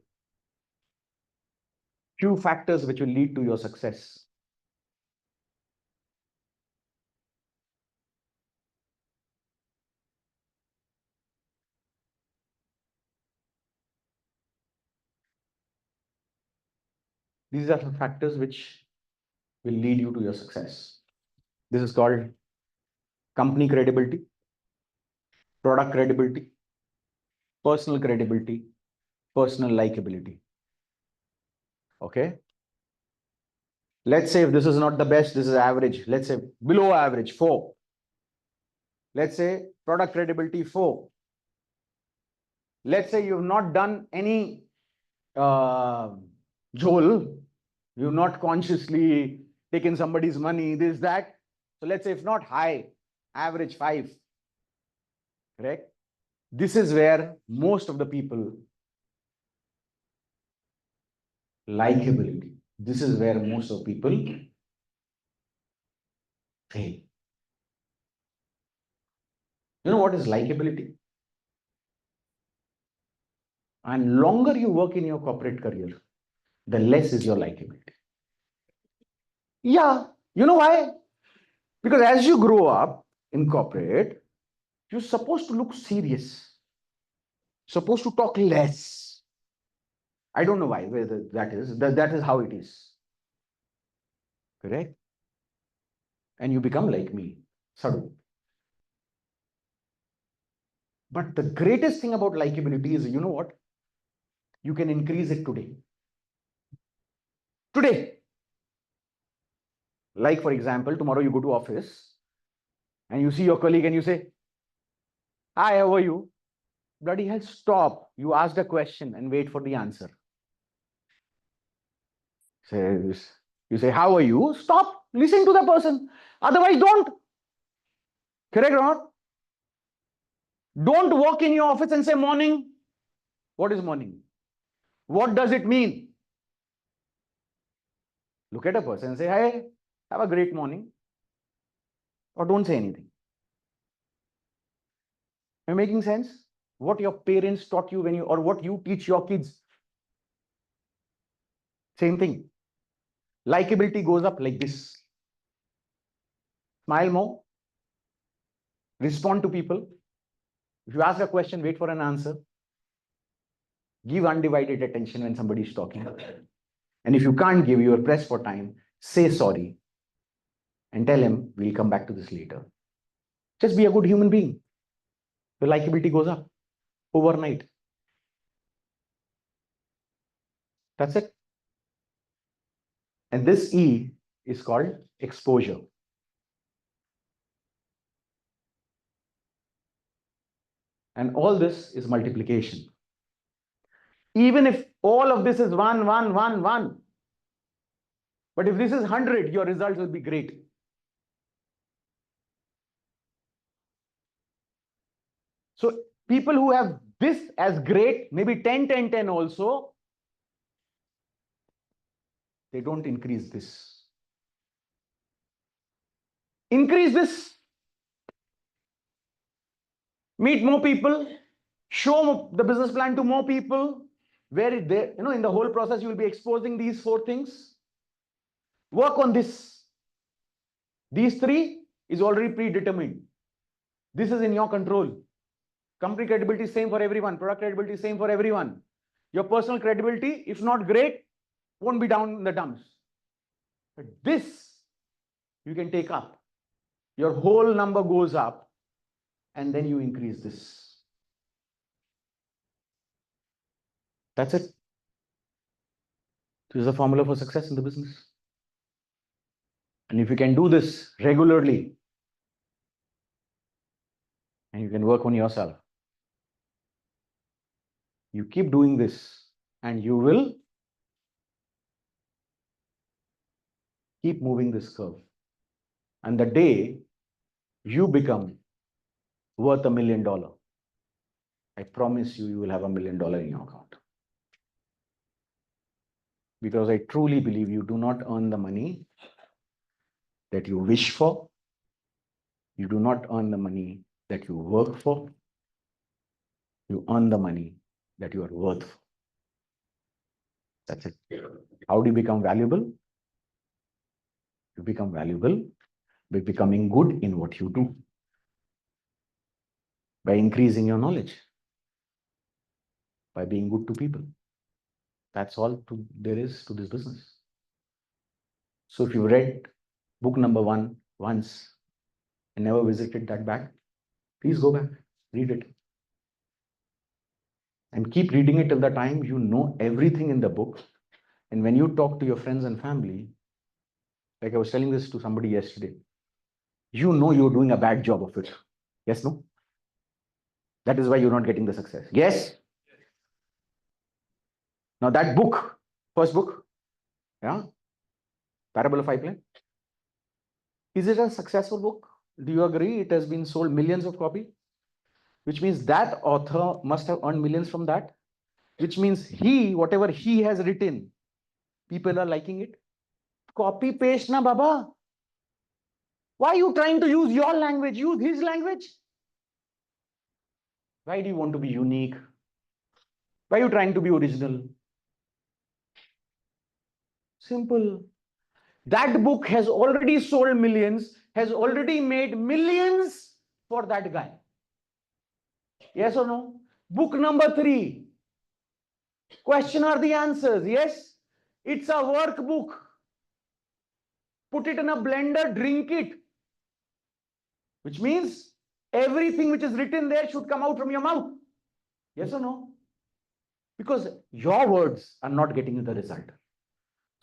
Few factors which will lead to your success. These are the factors which will lead you to your success. This is called company credibility, product credibility, personal credibility, personal likability. Okay. Let's say if this is not the best, this is average. Let's say below average, 4. Let's say product credibility, 4. Let's say you've not done any Joel, you've not consciously taken somebody's money, this, that. So let's say if not high, average 5. Correct? This is where most of the people, likability, this is where most of people fail. You know what is likability? And longer you work in your corporate career, the less is your likability. Yeah, you know why? Because as you grow up in corporate, you're supposed to look serious, supposed to talk less. I don't know why, whether that is, that is how it is. Correct? And you become like me, Sadhu. But the greatest thing about likability is, you know what? You can increase it today. Today. Like, for example, tomorrow you go to office and you see your colleague and you say, hi, how are you? Bloody hell, stop. You asked a question and wait for the answer. Says, you say, how are you? Stop. Listen to the person. Otherwise, don't. Correct or not? Don't walk in your office and say morning. What is morning? What does it mean? Look at a person and say, hey, have a great morning. Or don't say anything. Am I making sense? What your parents taught you when you, or what you teach your kids. Same thing. Likability goes up like this. Smile more. Respond to people. If you ask a question, wait for an answer. Give undivided attention when somebody is talking. And if you can't give, you are pressed for time, say sorry and tell him, we'll come back to this later. Just be a good human being. Your likability goes up overnight. That's it. And this E is called exposure. And all this is multiplication. Even if all of this is 1, 1, 1, 1. But if this is 100, your results will be great. So people who have this as great, maybe 10, 10, 10 also, they don't increase this. Increase this. Meet more people. Show the business plan to more people. Where they, in the whole process, you will be exposing these 4 things. Work on this. These 3 is already predetermined. This is in your control. Company credibility is same for everyone. Product credibility is same for everyone. Your personal credibility, if not great, won't be down in the dumps. But this you can take up. Your whole number goes up and then you increase this. That's it. This is the formula for success in the business. And if you can do this regularly, and you can work on yourself, you keep doing this, and you will keep moving this curve. And the day you become worth $1 million, I promise you, you will have $1 million in your account. Because I truly believe you do not earn the money that you wish for. You do not earn the money that you work for. You earn the money that you are worth for. That's it. How do you become valuable? You become valuable by becoming good in what you do, by increasing your knowledge, by being good to people. That's all there is to this business. So if you read book number 1 once and never visited that back, please go back, read it. And keep reading it till the time you know everything in the book. And when you talk to your friends and family, like I was telling this to somebody yesterday, you know you're doing a bad job of it. Yes, no? That is why you're not getting the success. Yes? Now that book, first book, yeah, Parable of Pipeline, is it a successful book? Do you agree? It has been sold millions of copies, which means that author must have earned millions from that, which means whatever he has written, people are liking it. Copy paste na baba. Why are you trying to use your language? Use his language. Why do you want to be unique? Why are you trying to be original? Simple. That book has already sold millions, has already made millions for that guy. Yes or no? Book number 3. Question are the answers. Yes? It's a workbook. Put it in a blender, drink it. Which means everything which is written there should come out from your mouth. Yes or no? Because your words are not getting you the result.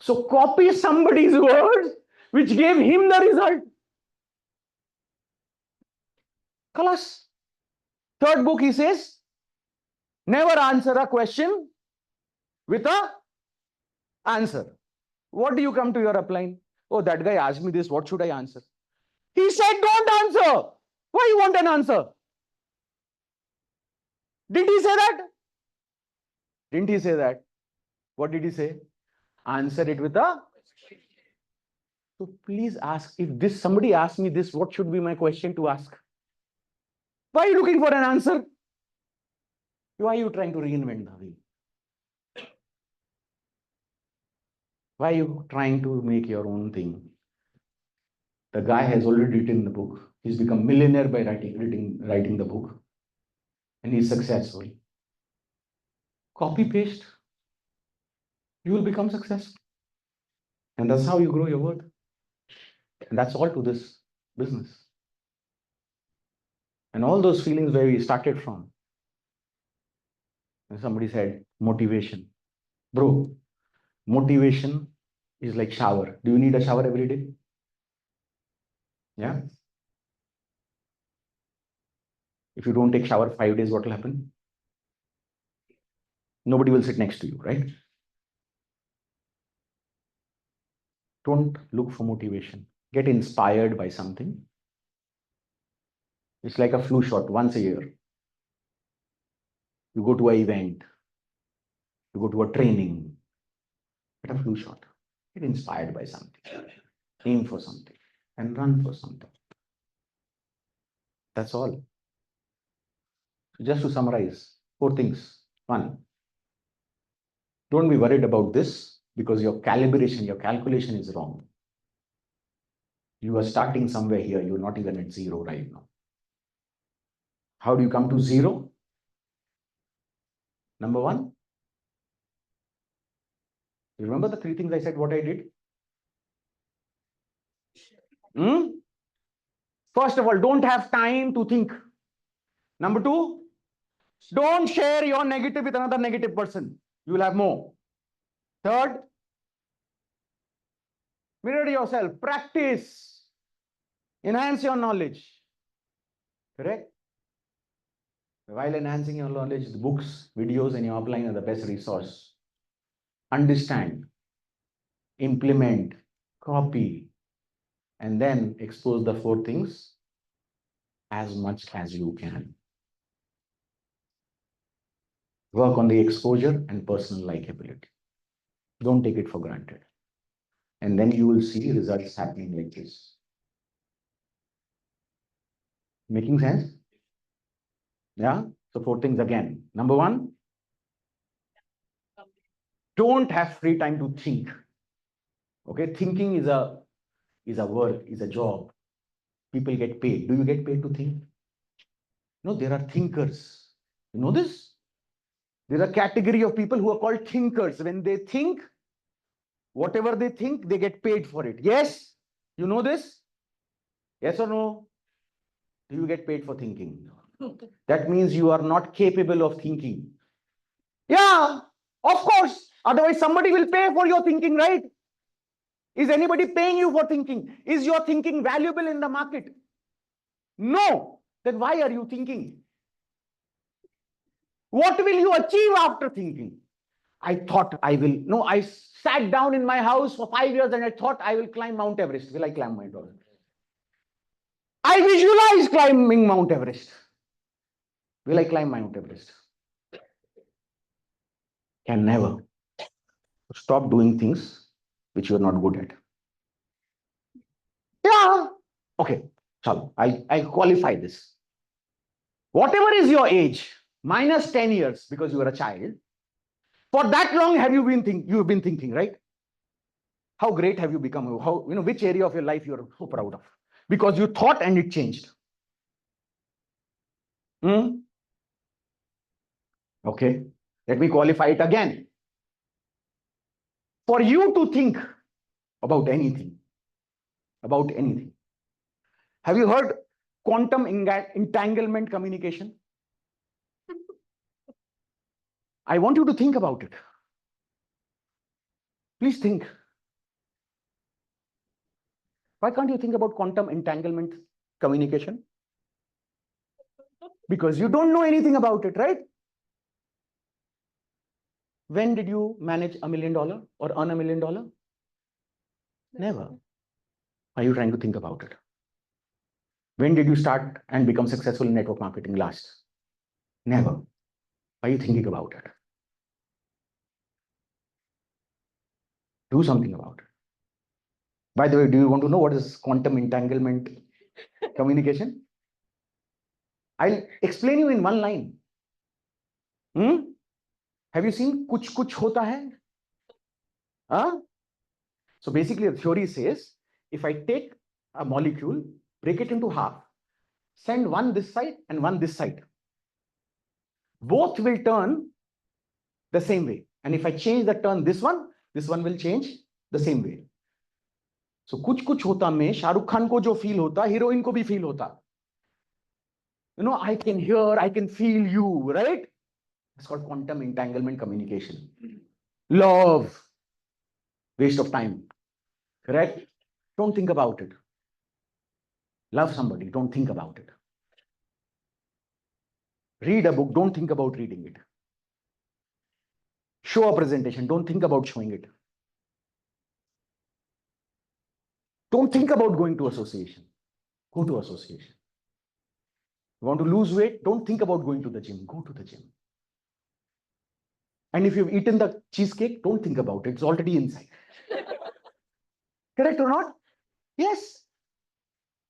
So copy somebody's words which gave him the result. Khalas. Third book, he says, never answer a question with a answer. What do you come to your upline? Oh, that guy asked me this. What should I answer? He said, don't answer. Why you want an answer? Did he say that? Didn't he say that? What did he say? Answer it with a. So please ask, if this somebody asks me this, what should be my question to ask? Why are you looking for an answer? Why are you trying to reinvent the wheel? Why are you trying to make your own thing? The guy has already written the book. He's become millionaire by writing the book. And he's successful. Copy paste. You will become successful. And that's how you grow your worth. And that's all to this business. And all those feelings where we started from. And somebody said, motivation. Bro, motivation is like shower. Do you need a shower every day? Yeah. If you don't take shower 5 days, what will happen? Nobody will sit next to you, right? Don't look for motivation. Get inspired by something. It's like a flu shot once a year. You go to an event, you go to a training, get a flu shot. Get inspired by something. Aim for something and run for something. That's all. So just to summarize, 4 things. 1, don't be worried about this because your calibration, your calculation is wrong. You are starting somewhere here. You're not even at 0 right now. How do you come to 0? Number 1, you remember the 3 things I said what I did? First of all, don't have time to think. Number 2, don't share your negative with another negative person. you will have more. Third, mirror yourself, practice, enhance your knowledge. Correct? While enhancing your knowledge, the books, videos, and your offline are the best resource. Understand, implement, copy, and then expose the four things as much as you can. Work on the exposure and personal likability. Don't take it for granted. And then you will see results happening like this. Making sense? Yeah? So, four things again. Number one, don't have free time to think. Okay, thinking is a work, is a job. People get paid. Do you get paid to think? No, there are thinkers. You know this? There are a category of people who are called thinkers. When they think, whatever they think, they get paid for it. Yes? You know this? Yes or no? Do you get paid for thinking? That means you are not capable of thinking. Yeah, of course. Otherwise, somebody will pay for your thinking, right? Is anybody paying you for thinking? Is your thinking valuable in the market? No. Then why are you thinking? What will you achieve after thinking? I thought I will. No, I sat down in my house for 5 years and I thought I will climb Mount Everest. Will I climb Mount Everest? I visualize climbing Mount Everest. Will I climb Mount Everest? Can never. Stop doing things which you are not good at. Yeah. Okay. So I qualify this. Whatever is your age, minus 10 years because you are a child, for that long have you been thinking, right? How great have you become? How, which area of your life you are so proud of? Because you thought and it changed. Hmm? Okay. Let me qualify it again. For you to think about anything, have you heard quantum entanglement communication? I want you to think about it. Please think. Why can't you think about quantum entanglement communication? Because you don't know anything about it, right? When did you manage $1 million or earn $1 million? Never. Are you trying to think about it? When did you start and become successful in network marketing last? Never. Are you thinking about it? Do something about it. By the way, do you want to know what is quantum entanglement communication? I'll explain you in one line. Have you seen kuch kuch hota hai? Huh? So basically, the theory says if I take a molecule, break it into half, send one this side and one this side, both will turn the same way. And if I change the turn this one will change the same way. So कुछ कुछ होता में शाहरुख खान को जो feel होता heroine को भी feel होता. I can hear, I can feel you, right? It's called quantum entanglement communication. Love. Waste of time. Correct? Don't think about it. Love somebody, don't think about it. Read a book, don't think about reading it. Show a presentation, don't think about showing it. Don't think about going to association. Go to association. You want to lose weight? Don't think about going to the gym. Go to the gym. And if you've eaten the cheesecake, don't think about it. It's already inside. Correct or not? Yes.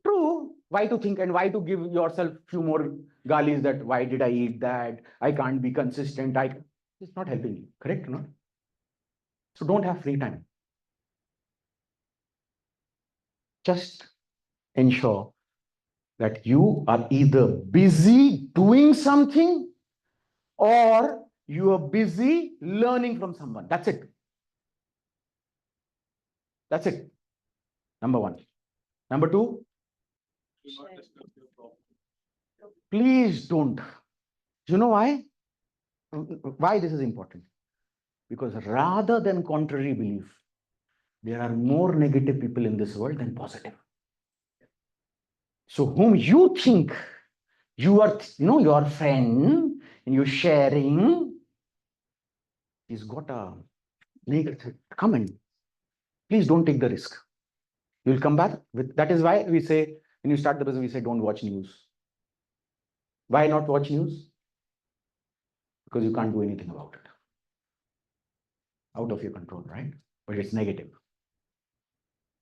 True. Why to think and why to give yourself few more galis that why did I eat that? I can't be consistent. It's not helping you. Correct or not? So don't have free time. Just ensure that you are either busy doing something or you are busy learning from someone. That's it. That's it. Number one. Number two, please don't. You know why? Why this is important? Because rather than contrary belief, there are more negative people in this world than positive. So whom you think you are, your friend, and you're sharing, he's got a negative. Come in. Please don't take the risk. You'll come back with, that is why we say, when you start the business, we say, don't watch news. Why not watch news? Because you can't do anything about it. Out of your control, right? But it's negative.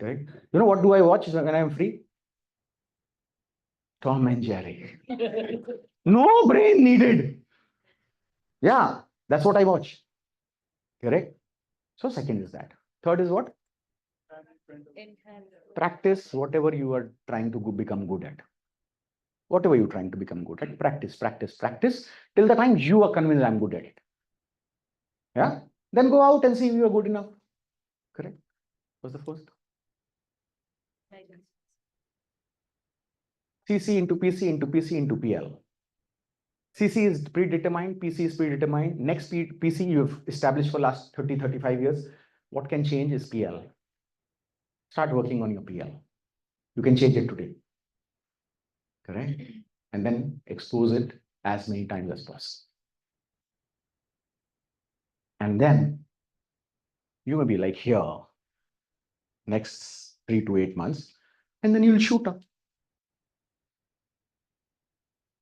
Correct? You know what do I watch when I'm free? Tom and Jerry. No brain needed. Yeah, that's what I watch. Correct? So second is that. Third is what? Practice whatever you are trying to become good at. Whatever you're trying to become good at, practice, practice, practice till the time you are convinced I'm good at it. Yeah? Then go out and see if you are good enough. Correct? What's the first? CC into PC into PC into PL. CC is predetermined, PC is predetermined. Next PC you've established for last 30, 35 years. What can change is PL. Start working on your PL. You can change it today. Correct? And then expose it as many times as possible. And then you may be like here, next 3 to 8 months, and then you'll shoot up.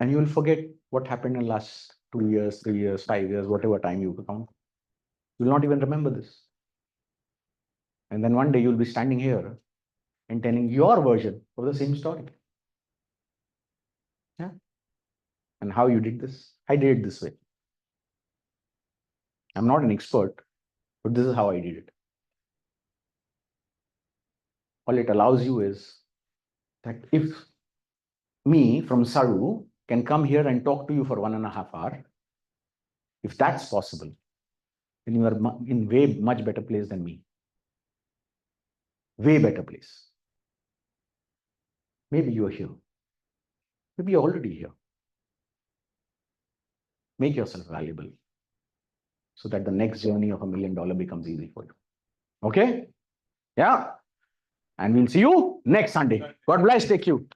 And you will forget what happened in the last 2 years, 3 years, 5 years, whatever time you count. You will not even remember this. And then one day you'll be standing here and telling your version of the same story. Yeah. And how you did this? I did it this way. I'm not an expert, but this is how I did it. All it allows you is that if me from Saru can come here and talk to you for 1.5 hours, if that's possible, then you are in way much better place than me. Way better place. Maybe you are here. Maybe you're already here. Make yourself valuable so that the next journey of $1 million becomes easy for you. Okay? Yeah. And we'll see you next Sunday. God bless. Take you.